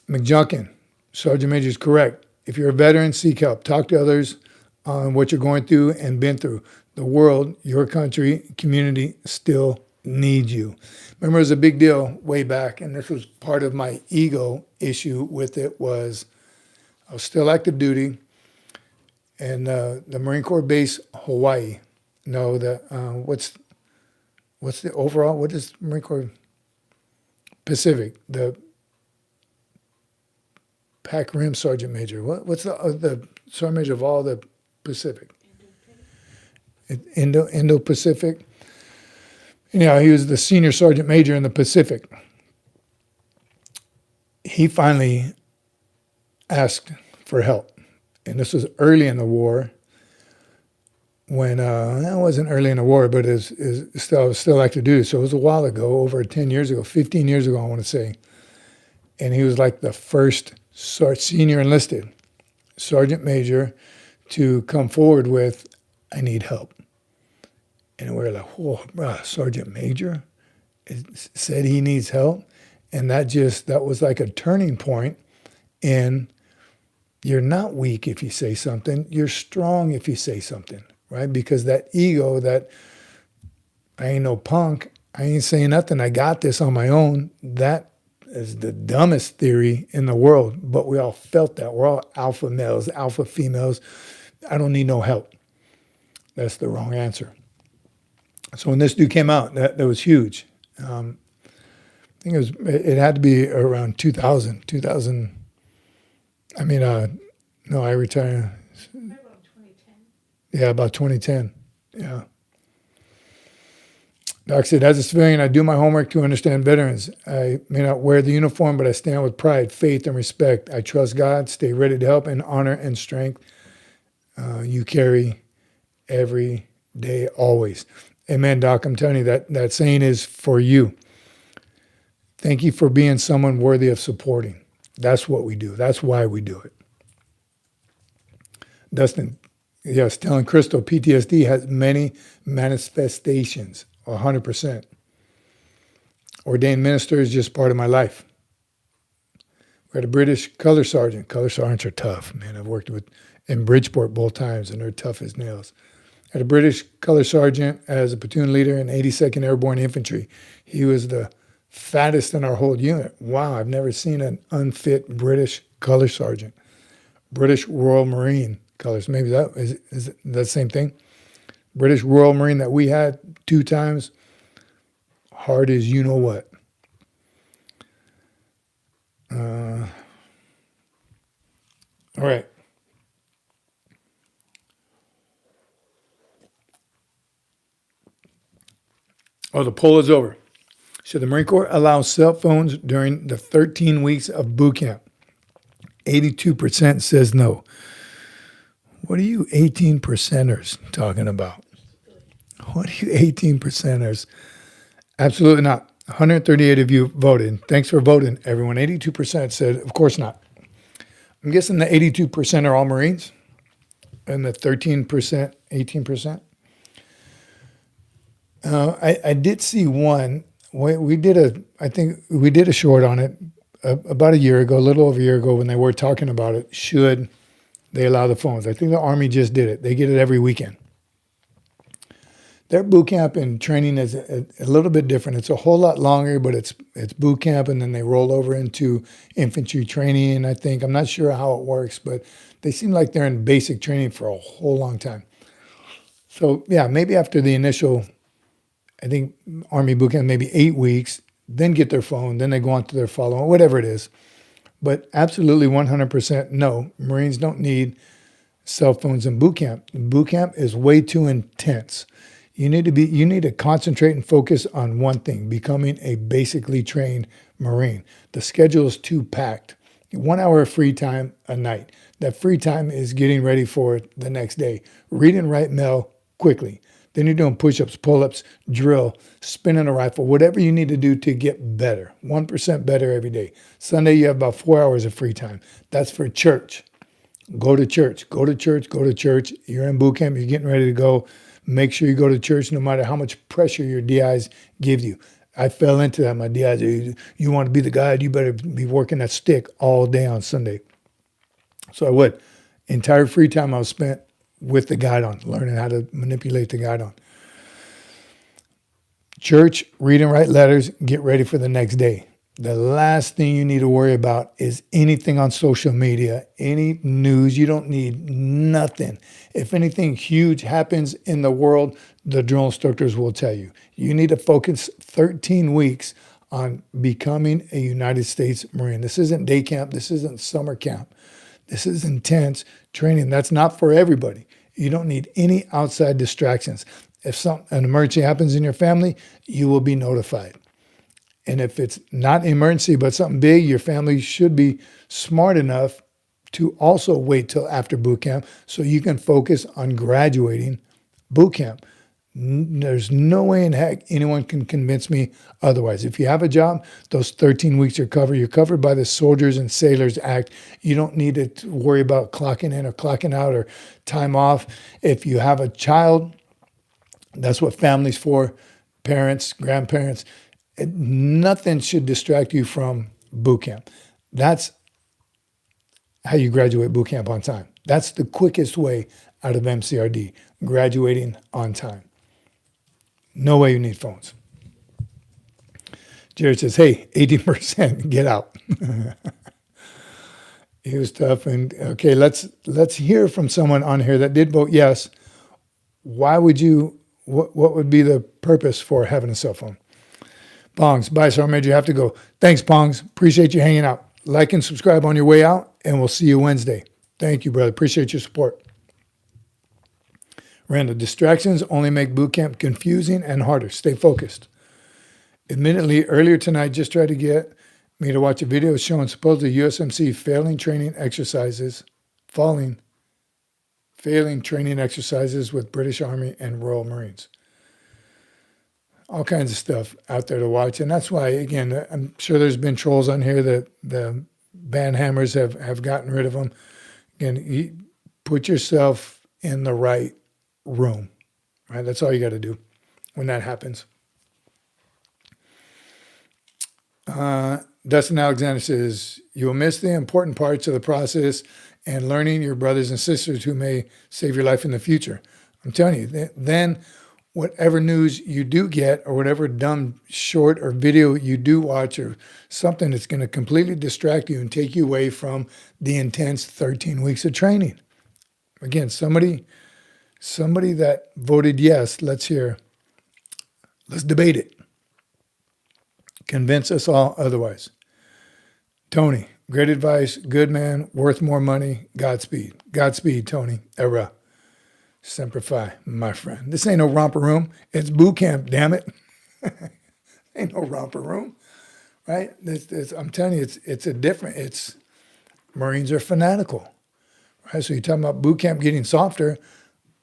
McJunkin, Sergeant Major is correct. If you're a veteran, seek help. Talk to others on what you're going through and been through. The world, your country, community still needs you. Remember, it was a big deal way back, and this was part of my ego issue with it was I was still active duty, and the Marine Corps base, Hawaii. No, what's the overall? What is Marine Corps Pacific? The Pac Rim Sergeant Major. What's the Sergeant Major of all the Pacific? Indo-Pacific. Anyhow, he was the senior sergeant major in the Pacific. He finally asked for help. And this was early in the war when, it wasn't early in the war, but I was still active duty. So it was a while ago, over 10 years ago, 15 years ago, I want to say. And he was like the first senior enlisted sergeant major to come forward with, I need help. And we were like, whoa, bro, Sergeant Major said he needs help. And that was like a turning point in you're not weak if you say something. You're strong if you say something, right? Because that ego, that I ain't no punk, I ain't saying nothing, I got this on my own, that is the dumbest theory in the world. But we all felt that. We're all alpha males, alpha females. I don't need no help. That's the wrong answer. So when this dude came out, that was huge. I think it had to be around 2000. No, I retired. About 2010. Yeah, about 2010. Yeah. Doc said, as a civilian, I do my homework to understand veterans. I may not wear the uniform, but I stand with pride, faith, and respect. I trust God, stay ready to help, and honor and strength you carry every day, always. Amen, Doc. I'm telling you, that saying is for you. Thank you for being someone worthy of supporting. That's what we do. That's why we do it. Dustin, yes, telling Crystal PTSD has many manifestations, 100%. Ordained minister is just part of my life. We had a British color sergeant. Color sergeants are tough, man. I've worked in Bridgeport both times, and they're tough as nails. Had a British color sergeant as a platoon leader in 82nd Airborne Infantry. He was the fattest in our whole unit. Wow, I've never seen an unfit British color sergeant. British Royal Marine colors. Maybe that is that the same thing? British Royal Marine that we had 2 times. Hard as you know what. All right. Oh, the poll is over. Should the Marine Corps allow cell phones during the 13 weeks of boot camp? 82% says no. What are you 18%ers talking about? What are you 18%ers? Absolutely not. 138 of you voted. Thanks for voting, everyone. 82% said, of course not. I'm guessing the 82% are all Marines and the 13%, 18%. I did see one. I think we did a short on it about a year ago, a little over a year ago when they were talking about it. Should they allow the phones? I think the Army just did it. They get it every weekend. Their boot camp and training is a little bit different. It's a whole lot longer, but it's boot camp, and then they roll over into infantry training, I think. I'm not sure how it works, but they seem like they're in basic training for a whole long time. So, yeah, maybe after the initial, I think, Army boot camp, maybe 8 weeks, then get their phone, then they go on to their follow-on, whatever it is. But absolutely 100% no. Marines don't need cell phones in boot camp. Boot camp is way too intense. You need to concentrate and focus on one thing, becoming a basically trained Marine. The schedule is too packed. 1 hour of free time a night. That free time is getting ready for the next day. Read and write mail quickly. Then you're doing push-ups, pull-ups, drill, spinning a rifle, whatever you need to do to get better. 1% better every day. Sunday, you have about 4 hours of free time. That's for church. Go to church. Go to church. Go to church. You're in boot camp. You're getting ready to go. Make sure you go to church no matter how much pressure your DIs give you. I fell into that. My DIs, you want to be the guy, you better be working that stick all day on Sunday. So I would. Entire free time I was spent with the guidon, learning how to manipulate the guidon. Church, read and write letters, get ready for the next day. The last thing you need to worry about is anything on social media, any news. You don't need nothing. If anything huge happens in the world, the drill instructors will tell you. You need to focus 13 weeks on becoming a United States Marine. This isn't day camp. This isn't summer camp. This is intense training. That's not for everybody. You don't need any outside distractions. If an emergency happens in your family, you will be notified. And if it's not an emergency, but something big, your family should be smart enough to also wait till after boot camp so you can focus on graduating boot camp. There's no way in heck anyone can convince me otherwise. If you have a job, those 13 weeks are covered. You're covered by the Soldiers and Sailors Act. You don't need to worry about clocking in or clocking out or time off. If you have a child, that's what family's for, parents, grandparents. Nothing should distract you from boot camp. That's how you graduate boot camp on time. That's the quickest way out of MCRD, graduating on time. No way you need phones. Jared says, hey, 18%, get out. He was tough. And okay, let's hear from someone on here that did vote yes. Why would you, what would be the purpose for having a cell phone? Pongs, bye, Sergeant Major, you have to go. Thanks, Pongs. Appreciate you hanging out. Like and subscribe on your way out, and we'll see you Wednesday. Thank you, brother. Appreciate your support. Randall, distractions only make boot camp confusing and harder. Stay focused. Admittedly, earlier tonight, just tried to get me to watch a video showing supposedly USMC failing training exercises with British Army and Royal Marines. All kinds of stuff out there to watch. And that's why, again, I'm sure there's been trolls on here that the band hammers have gotten rid of them. Again, you put yourself in the right room, right? That's all you got to do when that happens. Dustin Alexander says, you will miss the important parts of the process and learning your brothers and sisters who may save your life in the future. I'm telling you, then whatever news you do get or whatever dumb short or video you do watch or something that's going to completely distract you and take you away from the intense 13 weeks of training. Again, somebody that voted yes, let's debate it. Convince us all otherwise. Tony, great advice, good man, worth more money, Godspeed. Godspeed, Tony, era. Semper Fi, my friend. This ain't no romper room. It's boot camp, damn it. Ain't no romper room, right? I'm telling you, it's Marines are fanatical, right? So you're talking about boot camp getting softer.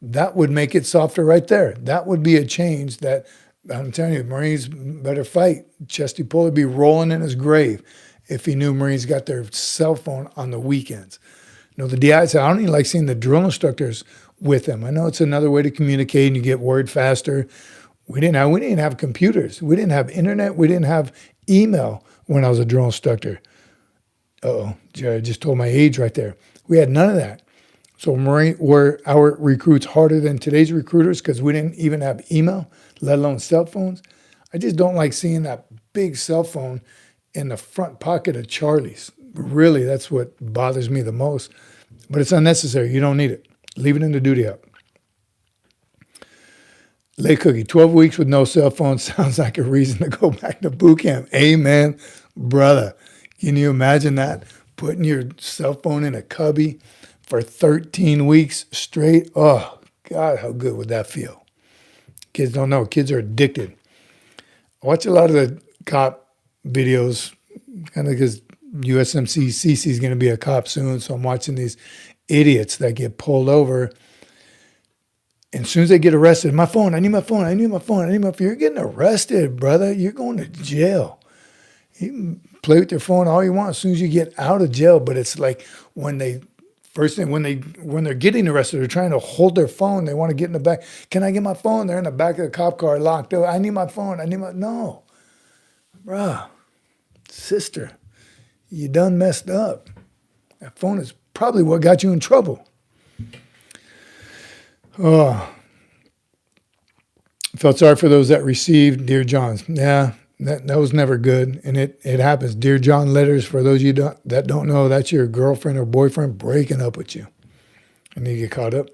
That would make it softer right there. That would be a change that, I'm telling you, Marines better fight. Chesty Puller would be rolling in his grave if he knew Marines got their cell phone on the weekends. You know, the DI said, I don't even like seeing the drill instructors with them. I know it's another way to communicate and you get word faster. We didn't have computers. We didn't have internet. We didn't have email when I was a drill instructor. Uh-oh, Jared just told my age right there. We had none of that. So were our recruits harder than today's recruiters because we didn't even have email, let alone cell phones? I just don't like seeing that big cell phone in the front pocket of Charlie's. Really, that's what bothers me the most. But it's unnecessary. You don't need it. Leave it in the duty hut. Lay Cookie, 12 weeks with no cell phone sounds like a reason to go back to boot camp. Amen, brother. Can you imagine that? Putting your cell phone in a cubby for 13 weeks straight. Oh, God, how good would that feel? Kids don't know. Kids are addicted. I watch a lot of the cop videos, kind of because USMC Cece is going to be a cop soon, so I'm watching these idiots that get pulled over. And as soon as they get arrested, my phone, I need my phone, I need my phone, I need my phone. You're getting arrested, brother. You're going to jail. You can play with your phone all you want as soon as you get out of jail, but it's like when they're getting arrested, they're trying to hold their phone. They want to get in the back. Can I get my phone? They're in the back of the cop car locked. I need my phone. No. Bruh, sister, you done messed up. That phone is probably what got you in trouble. Oh, felt sorry for those that received Dear John's. Yeah, that was never good. And it happens. Dear John letters, for those of you that don't know, that's your girlfriend or boyfriend breaking up with you. And you get caught up.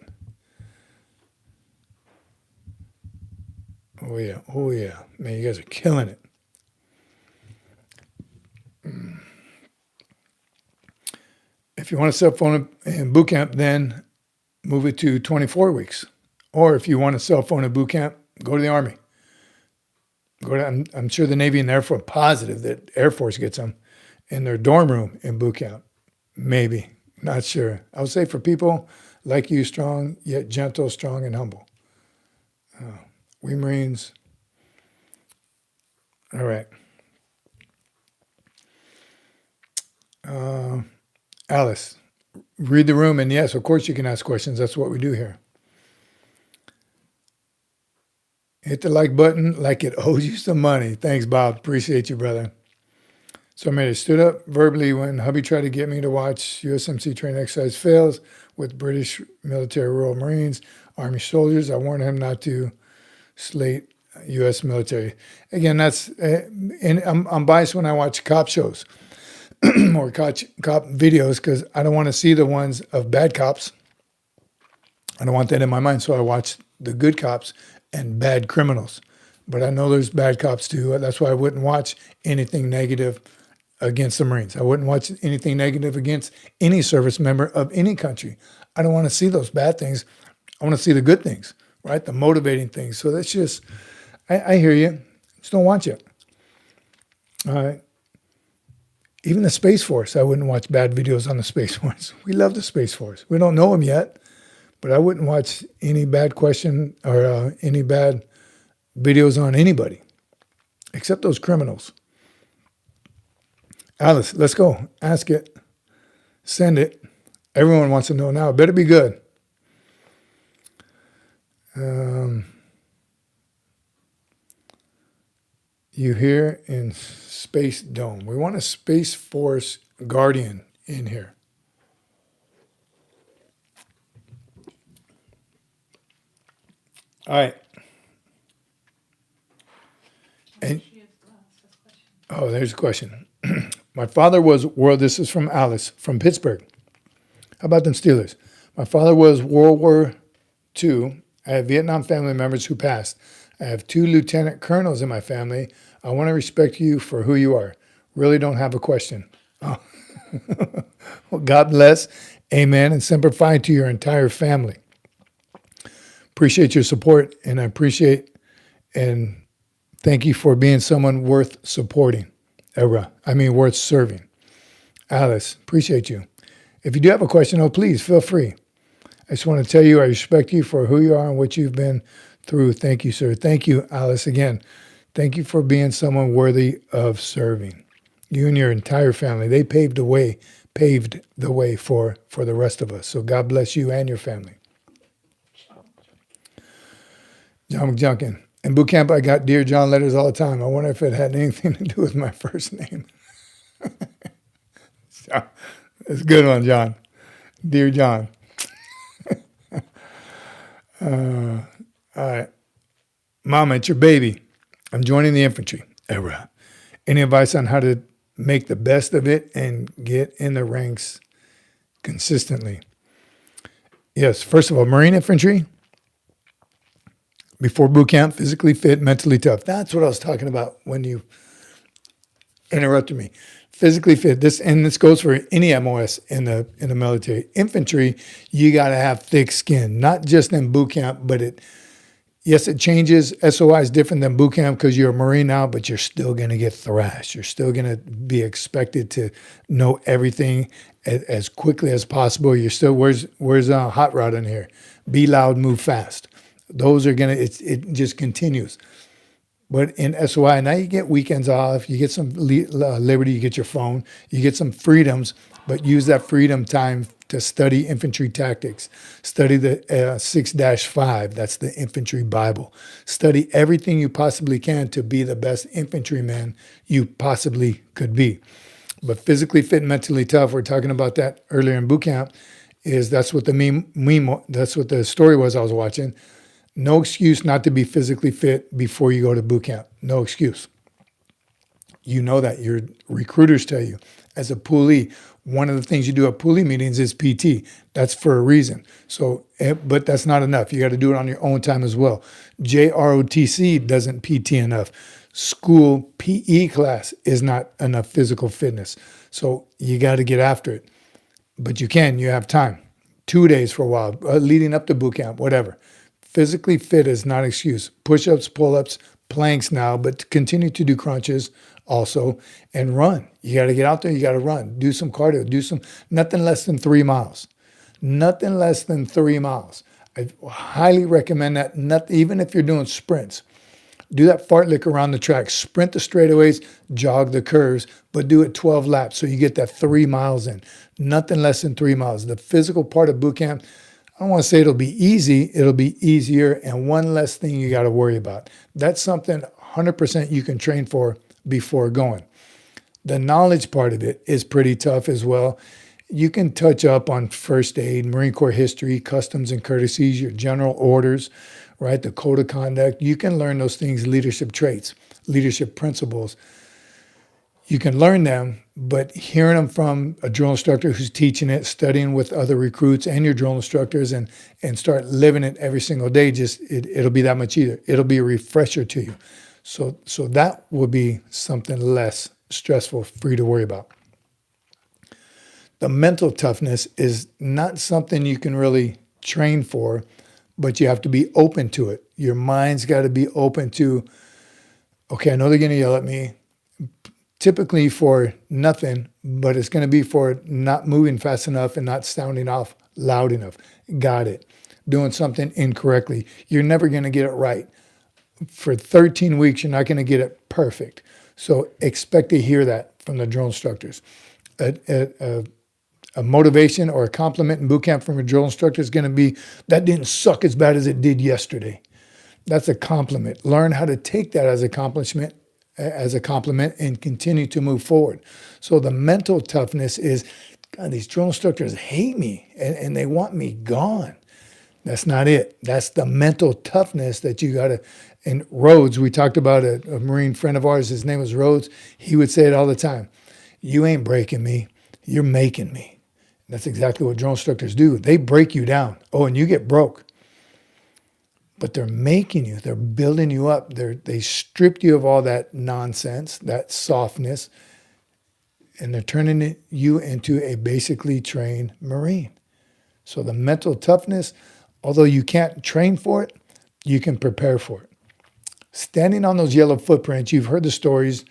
Oh, yeah. Oh, yeah. Man, you guys are killing it. If you want to self-phone in boot camp, then move it to 24 weeks. Or if you want to self-phone in boot camp, go to the Army. I'm sure the Navy and the Air Force, positive that Air Force gets them in their dorm room in boot camp. Maybe. Not sure. I would say for people like you, strong, yet gentle, strong, and humble. We Marines. All right. Alice, read the room. And yes, of course you can ask questions. That's what we do here. Hit the like button like it owes you some money. Thanks, Bob. Appreciate you, brother. So I made it stood up verbally when hubby tried to get me to watch USMC training exercise fails with British military Royal Marines, Army soldiers. I warned him not to slate U.S. military. Again, that's, and I'm biased when I watch cop shows or cop videos because I don't want to see the ones of bad cops. I don't want that in my mind. So I watch the good cops and bad criminals. But I know there's bad cops too. That's why I wouldn't watch anything negative against the Marines. I wouldn't watch anything negative against any service member of any country. I don't want to see those bad things. I want to see the good things, right? The motivating things. So that's just, I hear you. Just don't watch it. All right. Even the Space Force, I wouldn't watch bad videos on the Space Force. We love the Space Force. We don't know them yet, but I wouldn't watch any bad question or any bad videos on anybody, except those criminals. Alice, let's go. Ask it. Send it. Everyone wants to know now. It better be good. You here in Space Dome. We want a Space Force Guardian in here. All right. And oh, there's a question. My father was this is from Alice from Pittsburgh. How about them Steelers? My father was World War II. I have Vietnam family members who passed. I have 2 lieutenant colonels in my family. I want to respect you for who you are. Really don't have a question. Oh. Well, God bless. Amen. And Semper Fi to your entire family. Appreciate your support, and I appreciate and thank you for being someone worth supporting. Worth serving. Alice, appreciate you. If you do have a question, please feel free. I just want to tell you I respect you for who you are and what you've been through. Thank you, sir. Thank you, Alice, again. Thank you for being someone worthy of serving. You and your entire family, they paved the way for the rest of us. So God bless you and your family. John McJunkin. In boot camp, I got Dear John letters all the time. I wonder if it had anything to do with my first name. It's a good one, John. Dear John. All right. Mama, it's your baby. I'm joining the infantry. Era. Any advice on how to make the best of it and get in the ranks consistently? Yes. First of all, Marine infantry. Before boot camp, physically fit, mentally tough. That's what I was talking about when you interrupted me. Physically fit. This goes for any MOS in the military. Infantry, you got to have thick skin, not just in boot camp, but it changes. SOI is different than boot camp because you're a Marine now, but you're still going to get thrashed. You're still going to be expected to know everything as quickly as possible. You're still, where's Hot Rod in here? Be loud, move fast. Those are it just continues. But in SOI, now you get weekends off, you get some liberty, you get your phone, you get some freedoms, but use that freedom time to study infantry tactics. Study the 6-5, that's the infantry Bible. Study everything you possibly can to be the best infantryman you possibly could be. But physically fit, mentally tough, we're talking about that earlier in boot camp. is that's what that's what the story was I was watching. No excuse not to be physically fit before you go to boot camp. No excuse. You know that. Your recruiters tell you. As a Poolee, one of the things you do at Poolee meetings is PT. That's for a reason. So, but that's not enough. You got to do it on your own time as well. JROTC doesn't PT enough. School PE class is not enough physical fitness. So you got to get after it. But you have time. 2 days for a while, leading up to boot camp, whatever. Physically fit is not an excuse. Push-ups, pull-ups, planks now, but continue to do crunches also and run. You got to get out there. You got to run. Do some cardio. Nothing less than 3 miles. Nothing less than 3 miles. I highly recommend that. Even if you're doing sprints. Do that fartlek around the track. Sprint the straightaways, jog the curves, but do it 12 laps so you get that 3 miles in. Nothing less than 3 miles. The physical part of boot camp, I don't want to say it'll be easy. It'll be easier and one less thing you got to worry about. That's something 100% you can train for before going. The knowledge part of it is pretty tough as well. You can touch up on first aid, Marine Corps history, customs and courtesies, your general orders, right? The code of conduct. You can learn those things, leadership traits, leadership principles. You can learn them, but hearing them from a drill instructor who's teaching it, studying with other recruits and your drill instructors and start living it every single day, it'll be that much easier. It'll be a refresher to you. So that would be something less stressful for you to worry about. The mental toughness is not something you can really train for, but you have to be open to it. Your mind's got to be open to, okay, I know they're going to yell at me, typically for nothing, but it's going to be for not moving fast enough and not sounding off loud enough. Got it. Doing something incorrectly. You're never going to get it right. For 13 weeks, you're not going to get it perfect. So expect to hear that from the drill instructors. A motivation or a compliment in boot camp from a drill instructor is going to be, that didn't suck as bad as it did yesterday. That's a compliment. Learn how to take that as a compliment and continue to move forward. So the mental toughness is, God, these drill instructors hate me and they want me gone. That's not it. That's the mental toughness that you got to, and Rhodes, we talked about a Marine friend of ours, his name was Rhodes. He would say it all the time. You ain't breaking me. You're making me. That's exactly what drill instructors do. They break you down. Oh, and you get broke. But they're making you. They're building you up. They stripped you of all that nonsense, that softness, and they're turning you into a basically trained Marine. So the mental toughness, although you can't train for it, you can prepare for it. Standing on those yellow footprints, you've heard the stories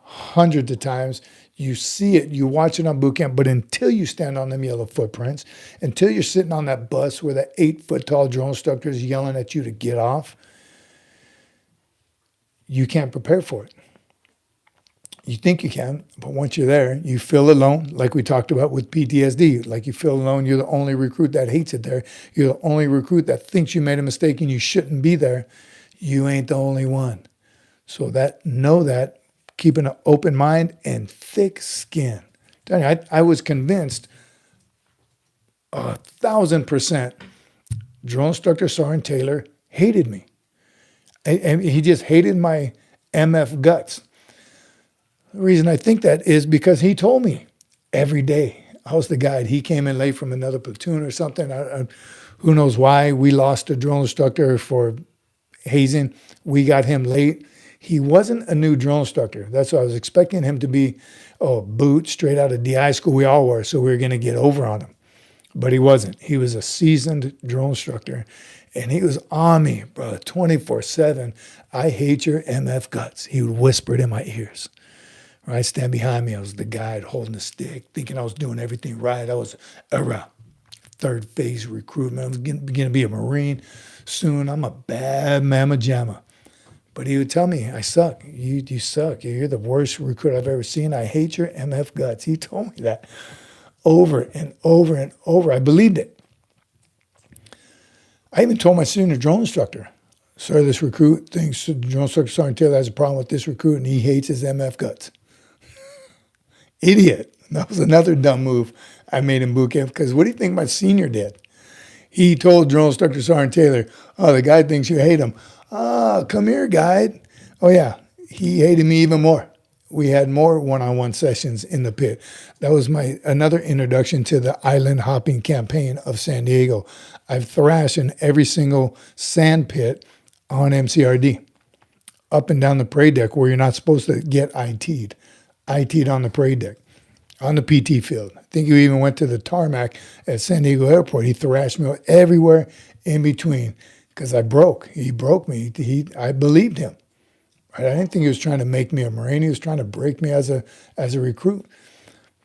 hundreds of times. You see it, you watch it on boot camp, but until you stand on them yellow footprints, until you're sitting on that bus where that 8-foot-tall drill instructor is yelling at you to get off, you can't prepare for it. You think you can, but once you're there, you feel alone, like we talked about with PTSD. Like you feel alone, you're the only recruit that hates it there. You're the only recruit that thinks you made a mistake and you shouldn't be there. You ain't the only one. So know that. Keeping an open mind and thick skin. I was convinced 1,000% drill instructor Sergeant Taylor hated me. And he just hated my MF guts. The reason I think that is because he told me every day. I was the guide. He came in late from another platoon or something. Who knows why. We lost a drill instructor for hazing. We got him late. He wasn't a new drill instructor. That's what I was expecting him to be. Boot straight out of DI school. We all were, so we were going to get over on him. But he wasn't. He was a seasoned drill instructor, and he was on me, bro, 24/7. I hate your MF guts. He would whisper it in my ears. Right, stand behind me. I was the guide holding the stick, thinking I was doing everything right. I was a third phase recruitment. I was going to be a Marine soon. I'm a bad mama jamma. But he would tell me, I suck. You suck. You're the worst recruit I've ever seen. I hate your MF guts. He told me that over and over and over. I believed it. I even told my senior drill instructor, sir, this recruit thinks drill instructor Sergeant Taylor has a problem with this recruit and he hates his MF guts. Idiot. That was another dumb move I made in boot camp. Because what do you think my senior did? He told drill instructor Sergeant Taylor, oh, the guy thinks you hate him. Oh, come here, guide. Oh, yeah. He hated me even more. We had more one-on-one sessions in the pit. That was my another introduction to the island hopping campaign of San Diego. I've thrashed in every single sand pit on MCRD, up and down the parade deck where you're not supposed to get IT'd. IT'd on the parade deck, on the PT field. I think he even went to the tarmac at San Diego Airport. He thrashed me everywhere in between because I broke. He broke me. I believed him. Right? I didn't think he was trying to make me a Marine. He was trying to break me as a recruit.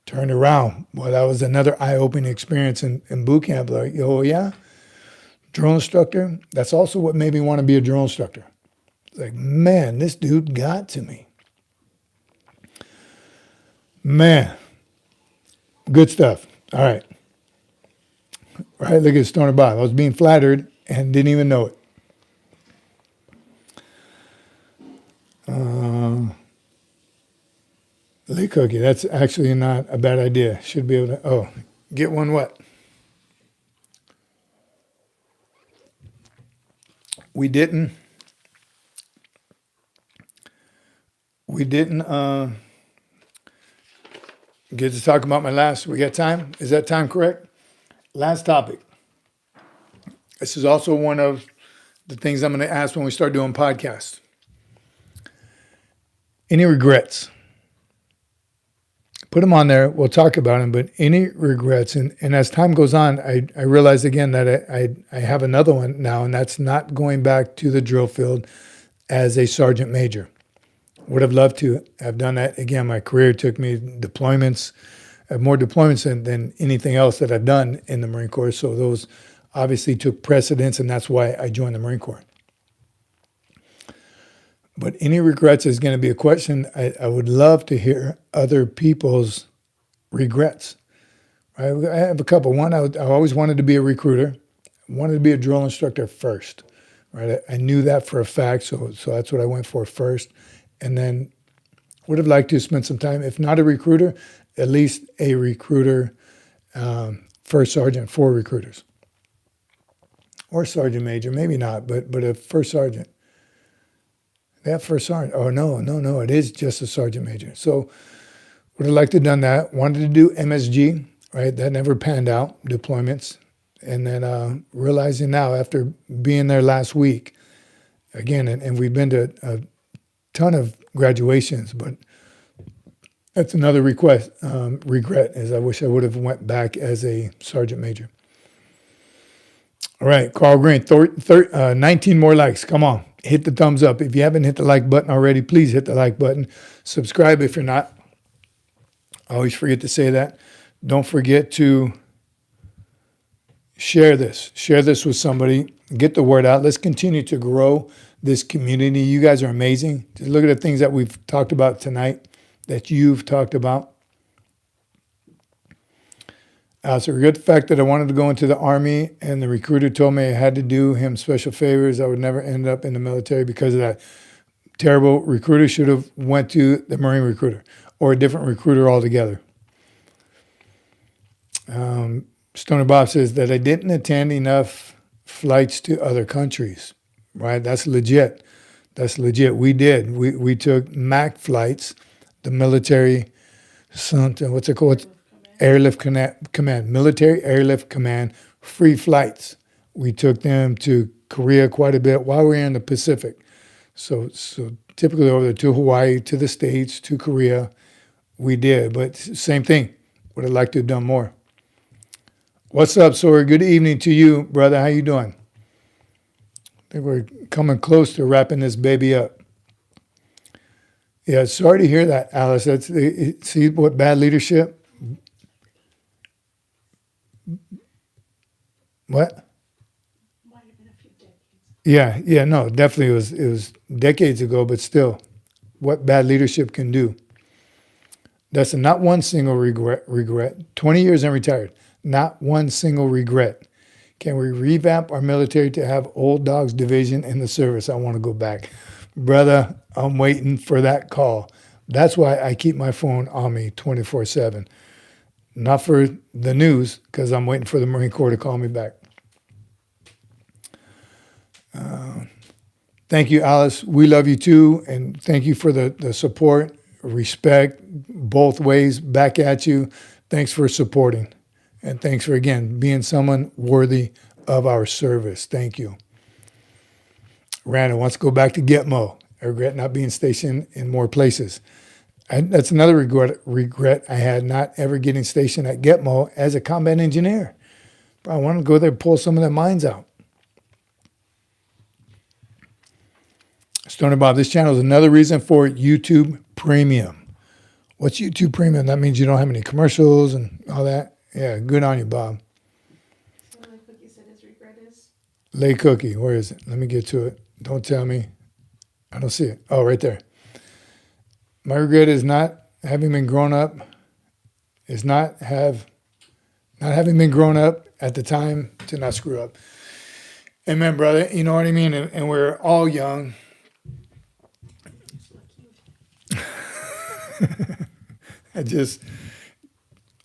Turned around. Well, that was another eye-opening experience in boot camp. Like, oh yeah, drill instructor. That's also what made me want to be a drill instructor. Like, man, this dude got to me. Man, good stuff. All right. Right, look at Stoner Bob. I was being flattered and didn't even know it. Late cookie, that's actually not a bad idea. Should be able to, get one what? We didn't get to talk about we got time? Is that time correct? Last topic. This is also one of the things I'm going to ask when we start doing podcasts. Any regrets? Put them on there. We'll talk about them, but any regrets. And as time goes on, I realize again that I have another one now, and that's not going back to the drill field as a sergeant major. Would have loved to have done that. Again, my career took me deployments, more deployments than anything else that I've done in the Marine Corps. So those obviously took precedence, and that's why I joined the Marine Corps. But any regrets is going to be a question. I would love to hear other people's regrets. Right? I have a couple. One, I always wanted to be a recruiter. I wanted to be a drill instructor first. Right? I knew that for a fact, so that's what I went for first. And then would have liked to spend some time, if not a recruiter, at least a recruiter, first sergeant for recruiters. Or sergeant major, maybe not, but a first sergeant. That first sergeant, oh no, it is just a sergeant major. So would have liked to have done that. Wanted to do MSG, right? That never panned out, deployments. And then realizing now after being there last week, again, and we've been to a ton of graduations, but that's another regret, is I wish I would have went back as a sergeant major. All right, Carl Green, 19 more likes. Come on, hit the thumbs up. If you haven't hit the like button already, please hit the like button. Subscribe if you're not. I always forget to say that. Don't forget to share this. Share this with somebody. Get the word out. Let's continue to grow this community. You guys are amazing. Just look at the things that we've talked about tonight, that you've talked about. It's a good fact that I wanted to go into the Army, and the recruiter told me I had to do him special favors. I would never end up in the military because of that. Terrible recruiter. Should have went to the Marine recruiter or a different recruiter altogether. Stoner Bob says that I didn't attend enough flights to other countries. Right? That's legit. We did. We took MAC flights, the military, what's it called? Airlift Command, Military Airlift Command, free flights. We took them to Korea quite a bit while we were in the Pacific. So typically over there to Hawaii, to the States, to Korea, we did. But same thing, would have liked to have done more. What's up, Sawyer? Good evening to you, brother. How you doing? I think we're coming close to wrapping this baby up. Yeah, sorry to hear that, Alice. See what bad leadership? What? Might have been a few decades. Yeah, no, definitely it was decades ago, but still, what bad leadership can do. That's not one single regret. 20 years and retired, not one single regret. Can we revamp our military to have old dogs division in the service? I want to go back. Brother, I'm waiting for that call. That's why I keep my phone on me 24/7. not for the news, because I'm waiting for the Marine Corps to call me back. Thank you, Alice. We love you too, and thank you for the support, respect, both ways, back at you. Thanks for supporting, and thanks for, again, being someone worthy of our service. Thank you. Randall wants to go back to Gitmo. I regret not being stationed in more places. That's another regret I had, not ever getting stationed at Gitmo as a combat engineer. I wanted to go there and pull some of their mines out. Stoner Bob, this channel is another reason for YouTube Premium. What's YouTube Premium? That means you don't have any commercials and all that. Yeah, good on you, Bob. So like Cookie said his regret is? Lay Cookie, where is it? Let me get to it. Don't tell me. I don't see it. Oh, right there. My regret is not having been grown up, not having been grown up at the time to not screw up. Amen, brother. You know what I mean? And we're all young.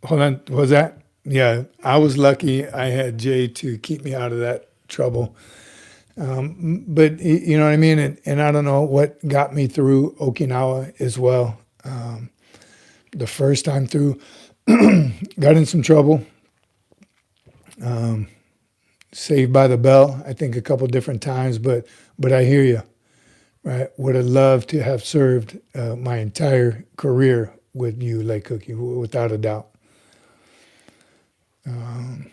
Hold on, what was that? Yeah, I was lucky I had Jay to keep me out of that trouble. But you know what I mean? And I don't know what got me through Okinawa as well. The first time through, got in some trouble. Saved by the bell, I think a couple different times, but I hear you. Right, would have loved to have served my entire career with you, Lake Cookie, without a doubt. And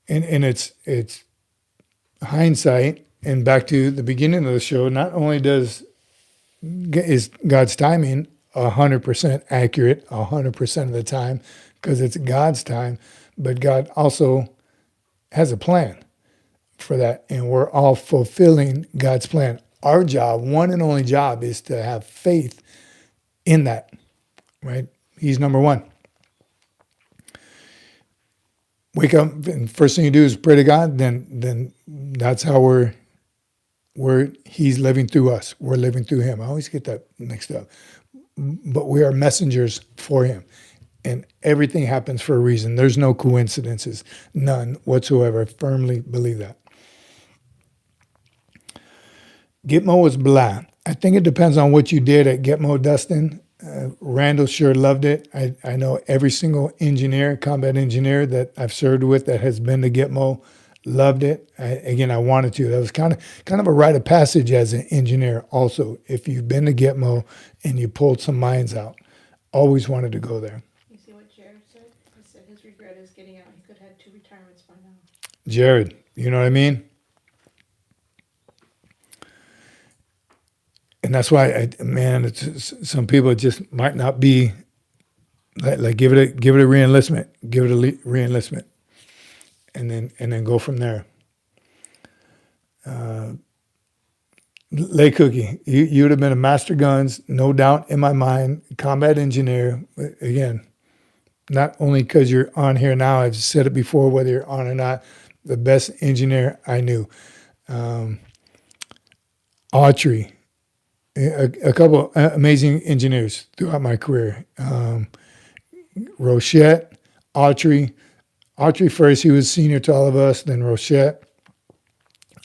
it's hindsight, and back to the beginning of the show. Not only is God's timing 100% accurate 100% of the time, because it's God's time, but God also has a plan for that, and we're all fulfilling God's plan. Our job, one and only job, is to have faith in that, right? He's number one. Wake up, and first thing you do is pray to God, then that's how He's living through us. We're living through Him. I always get that mixed up. But we are messengers for Him. And everything happens for a reason. There's no coincidences, none whatsoever. I firmly believe that. Gitmo was blah. I think it depends on what you did at Gitmo, Dustin. Randall sure loved it. I know every single engineer, combat engineer that I've served with that has been to Gitmo loved it. I wanted to. That was kind of a rite of passage as an engineer also. If you've been to Gitmo and you pulled some mines out, always wanted to go there. You see what Jared said? He said his regret is getting out. He could have had 2 retirements by now. Jared, you know what I mean? And that's why, some people just might not be like give it a re-enlistment, and then go from there. Lay Cookie, you would have been a master guns, no doubt in my mind, combat engineer. Again, not only because you're on here now, I've said it before, whether you're on or not, the best engineer I knew. Autry. A couple amazing engineers throughout my career. Rochette, Autry first, he was senior to all of us, then Rochette.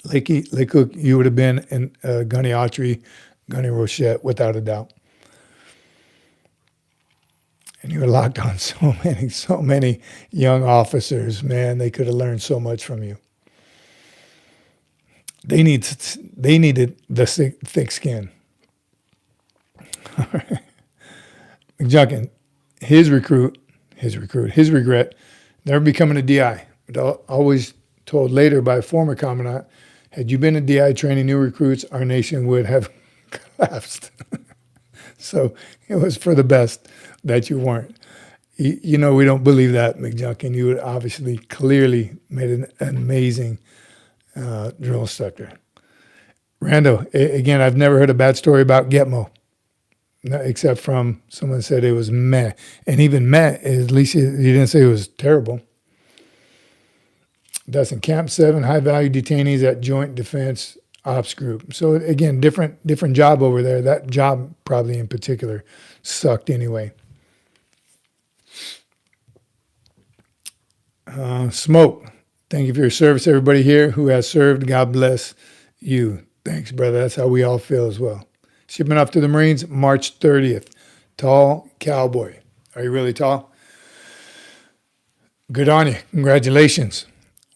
Lake Cook, you would have been in Gunny Autry, Gunny Rochette, without a doubt. And you were locked on so many young officers. Man, they could have learned so much from you. They needed the thick skin. McJunkin, his regret, never becoming a DI. But always told later by a former commandant, had you been a DI training new recruits, our nation would have collapsed. So it was for the best that you weren't. We don't believe that, McJunkin. You would obviously clearly made an amazing drill instructor. Rando, again, I've never heard a bad story about Gitmo. No, except from someone said it was meh. And even meh, at least he didn't say it was terrible. Dustin, Camp 7, high-value detainees at Joint Defense ops group. So again, different job over there. That job probably in particular sucked anyway. Smoke. Thank you for your service, everybody here who has served. God bless you. Thanks, brother. That's how we all feel as well. Shipping off to the Marines, March 30th. Tall cowboy. Are you really tall? Good on you. Congratulations.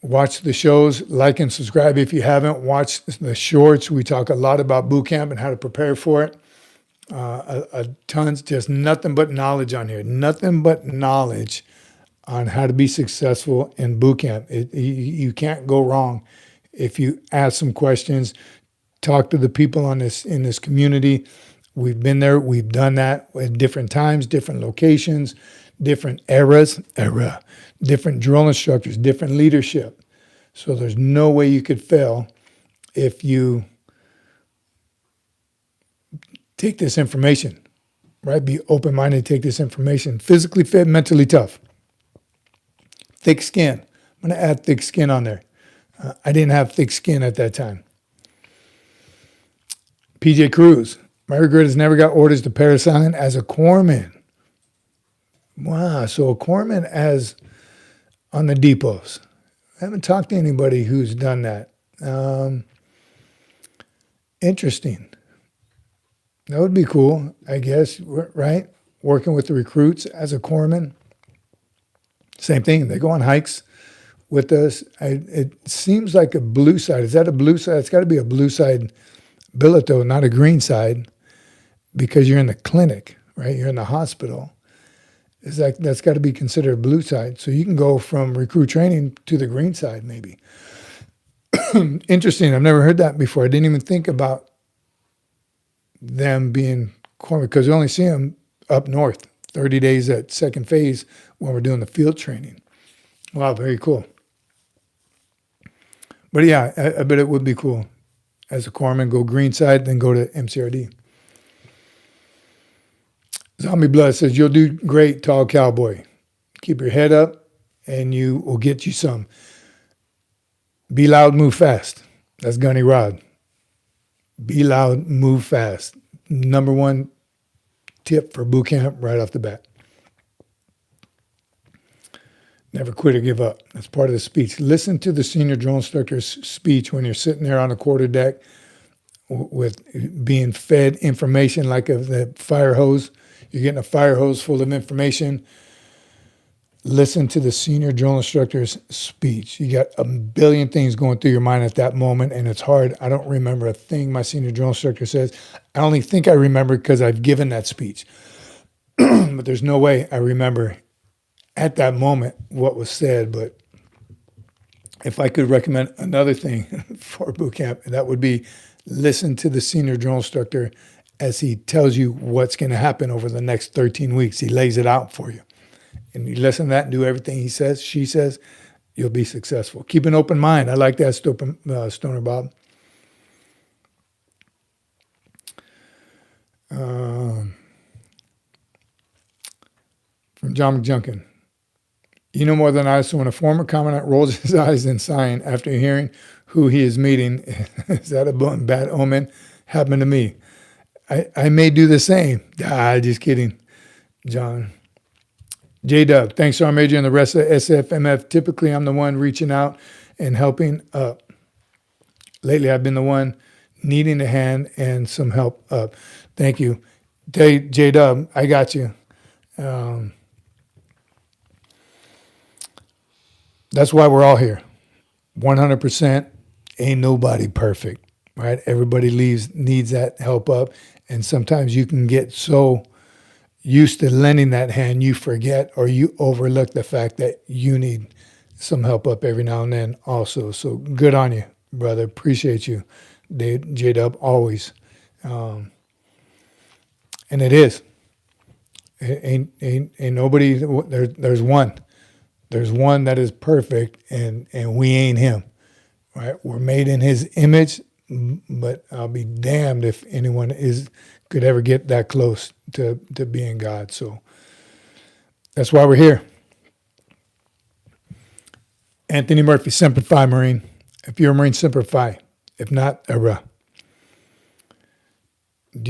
Watch the shows, like and subscribe if you haven't. Watch the shorts. We talk a lot about boot camp and how to prepare for it. Tons, just nothing but knowledge on here. Nothing but knowledge on how to be successful in boot camp. You can't go wrong if you ask some questions. Talk to the people in this community. We've been there. We've done that at different times, different locations, different eras, different drill instructors, different leadership. So there's no way you could fail if you take this information, right? Be open-minded, take this information. Physically fit, mentally tough. Thick skin. I'm going to add thick skin on there. I didn't have thick skin at that time. PJ Cruz. My regret is never got orders to parasign as a corpsman. Wow, so a corpsman as on the depots. I haven't talked to anybody who's done that. Interesting. That would be cool, I guess, right? Working with the recruits as a corpsman. Same thing. They go on hikes with us. It seems like a blue side. Is that a blue side? It's got to be a blue side billet, though, not a green side, because you're in the clinic, right? You're in the hospital. It's like that's got to be considered a blue side. So you can go from recruit training to the green side, maybe. Interesting. I've never heard that before. I didn't even think about them being corpsmen because we only see them up north, 30 days at second phase when we're doing the field training. Wow, very cool. But yeah, I bet it would be cool as a corpsman, go green side, then go to MCRD. Zombie Blood says, you'll do great, tall cowboy. Keep your head up and you will get you some. Be loud, move fast. That's Gunny Rod. Be loud, move fast. Number one tip for boot camp right off the bat. Never quit or give up. That's part of the speech. Listen to the senior drill instructor's speech when you're sitting there on the quarterdeck with being fed information like the fire hose. You're getting a fire hose full of information. Listen to the senior drill instructor's speech. You got a billion things going through your mind at that moment, and it's hard. I don't remember a thing my senior drill instructor says. I only think I remember because I've given that speech. But there's no way I remember at that moment what was said. But if I could recommend another thing for boot camp, that would be listen to the senior drill instructor as he tells you what's going to happen over the next 13 weeks. He lays it out for you. And you listen to that and do everything he says, she says, you'll be successful. Keep an open mind. I like that, Stoner Bob. From John McJunkin. You know more than I, so when a former commandant rolls his eyes in sign after hearing who he is meeting, is that a bad omen? Happened to me. I may do the same. Just kidding, John. J-Dub, thanks, Sergeant Major, and the rest of SFMF. Typically, I'm the one reaching out and helping up. Lately, I've been the one needing a hand and some help up. Thank you. J-Dub, I got you. That's why we're all here. 100%. Ain't nobody perfect, right? Everybody needs that help up. And sometimes you can get so used to lending that hand, you forget or you overlook the fact that you need some help up every now and then also. So good on you, brother. Appreciate you, J-Dub, always. And it is. Ain't nobody, there's one. There's one that is perfect, and we ain't him, right? We're made in his image, but I'll be damned if anyone could ever get that close to being God. So that's why we're here. Anthony Murphy, Semper Fi, Marine. If you're a Marine, Semper Fi. If not, do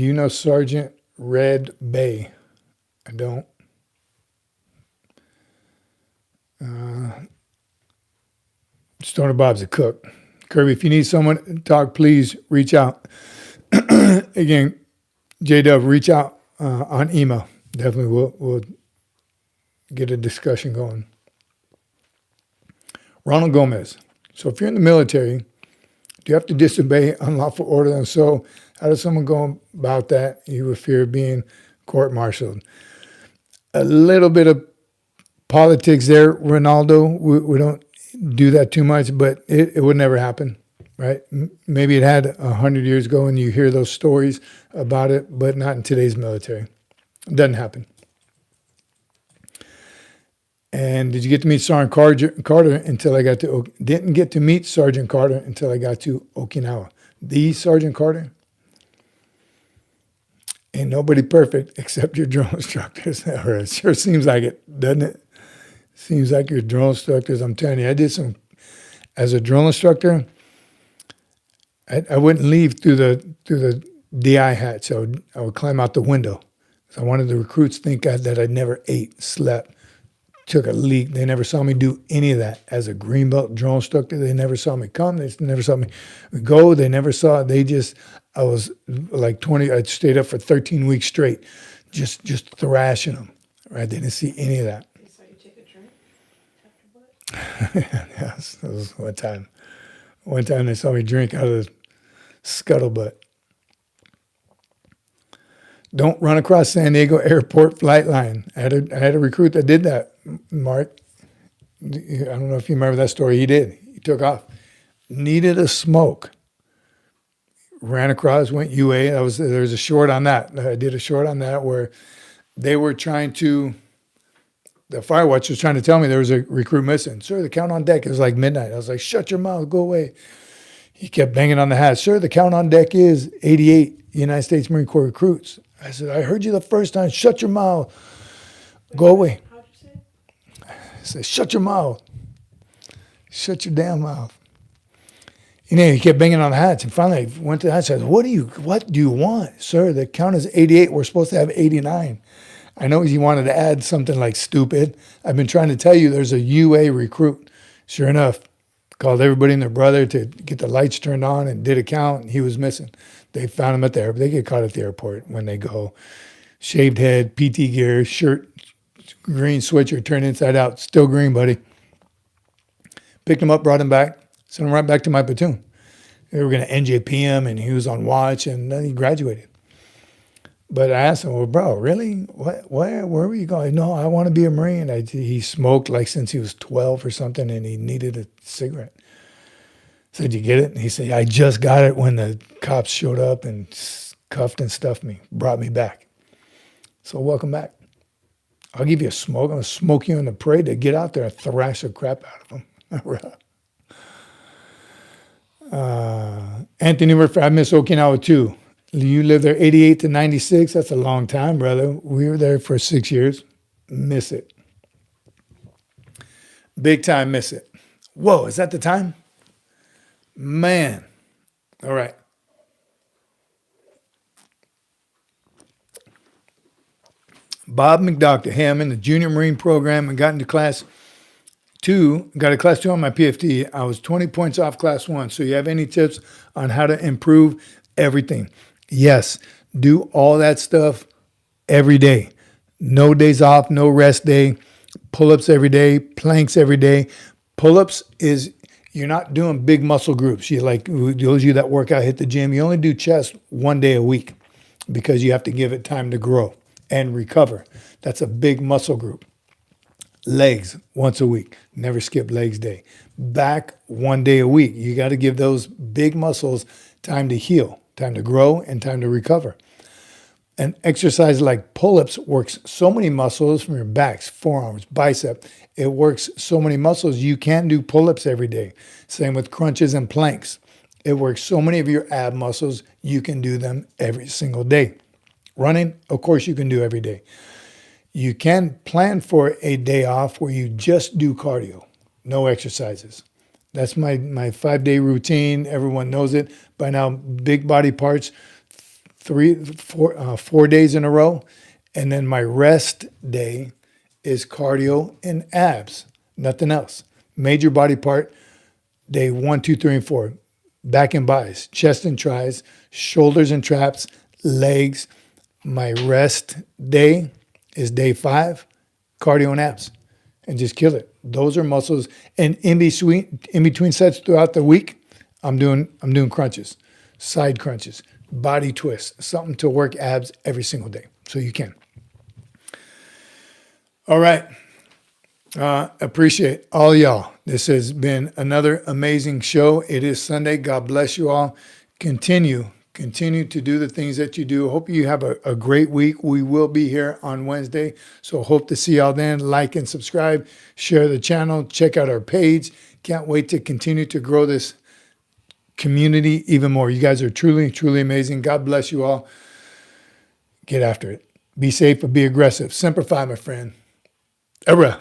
you know Sergeant Red Bay? I don't. Stoner Bob's a cook. Kirby, if you need someone to talk, please reach out. Again, J-Dub, reach out on email. Definitely we'll get a discussion going. Ronald Gomez. So if you're in the military, do you have to disobey unlawful order? And so how does someone go about that? You would fear being court-martialed. A little bit of politics there, Ronaldo. We don't do that too much, but it would never happen, right? Maybe it had 100 years ago and you hear those stories about it, but not in today's military. It doesn't happen. And did you get to meet Sergeant Carter until I got to, didn't get to meet Sergeant Carter until I got to Okinawa. The Sergeant Carter? Ain't nobody perfect except your drone instructors. Or it sure seems like it, doesn't it? Seems like your drone instructors. I'm telling you, I did some, as a drone instructor, I wouldn't leave through the DI hatch. I would climb out the window. I wanted the recruits to think that I never ate, slept, took a leak. They never saw me do any of that. As a greenbelt drone instructor, they never saw me come. They never saw me go. They never saw it. I was like 20. I stayed up for 13 weeks straight, just thrashing them. Right? They didn't see any of that. They saw you take a drink after what? Yes, that was one time. One time they saw me drink out of the scuttlebutt. Don't run across San Diego Airport flight line. I had a recruit that did that, Mark. I don't know if you remember that story. He did. He took off. Needed a smoke. Ran across, went UA. There was a short on that. I did a short on that where they were trying to, the fire watch was trying to tell me there was a recruit missing. Sir, the count on deck. It was like midnight. I was like, shut your mouth, go away. He kept banging on the hatch. Sir, the count on deck is 88 United States Marine Corps recruits. I said, I heard you the first time. Shut your mouth. Go away. How'd you say it? I said, shut your mouth. Shut your damn mouth. You know, he kept banging on the hatch. And finally, I went to the hatch. I said, what do you want? Sir, the count is 88. We're supposed to have 89. I know he wanted to add something like stupid. I've been trying to tell you there's a UA recruit. Sure enough, called everybody and their brother to get the lights turned on and did a count, and he was missing. They found him at the airport. They get caught at the airport when they go. Shaved head, PT gear, shirt, green switcher, turned inside out. Still green, buddy. Picked him up, brought him back, sent him right back to my platoon. They were going to NJP him, and he was on watch, and then he graduated. But I asked him, well, bro, really? Where were you going? No, I want to be a Marine. He smoked like since he was 12 or something, and he needed a cigarette. I said, you get it? And he said, I just got it when the cops showed up and cuffed and stuffed me, brought me back. So welcome back. I'll give you a smoke. I'm going to smoke you in the parade to get out there and thrash the crap out of them. Anthony Murphy, I miss Okinawa too. You lived there 88 to 96. That's a long time, brother. We were there for 6 years. Miss it. Big time miss it. Whoa, is that the time? Man. All right. Bob McDoctor. Hey, I'm in the junior Marine program and got into class 2. Got a class 2 on my PFT. I was 20 points off class 1. So you have any tips on how to improve everything? Yes. Do all that stuff every day. No days off, no rest day. Pull-ups every day, planks every day. Pull-ups is, you're not doing big muscle groups. You like those of you that work out, hit the gym. You only do chest 1 day a week because you have to give it time to grow and recover. That's a big muscle group. Legs once a week. Never skip legs day. Back 1 day a week. You got to give those big muscles time to heal, time to grow, and time to recover. An exercise like pull-ups works so many muscles from your backs, forearms, bicep. It works so many muscles. You can't do pull-ups every day. Same with crunches and planks. It works so many of your ab muscles. You can do them every single day. Running, of course, you can do every day. You can plan for a day off where you just do cardio, no exercises. That's my 5-day routine. Everyone knows it by now. Big body parts, 4 days in a row. And then my rest day is cardio and abs, nothing else. Major body part, day 1, 2, 3, and 4. Back and bis, chest and tries, shoulders and traps, legs. My rest day is day 5, cardio and abs, and just kill it. Those are muscles. And in between sets throughout the week, I'm doing crunches, side crunches, body twists, something to work abs every single day. So you can. All right. Appreciate all y'all. This has been another amazing show. It is Sunday. God bless you all. Continue to do the things that you do. Hope you have a great week. We will be here on Wednesday. So hope to see y'all then. Like and subscribe, share the channel, check out our page. Can't wait to continue to grow this community even more. You guys are truly, truly amazing. God bless you all. Get after it. Be safe, but be aggressive. Semper Fi, my friend. Era.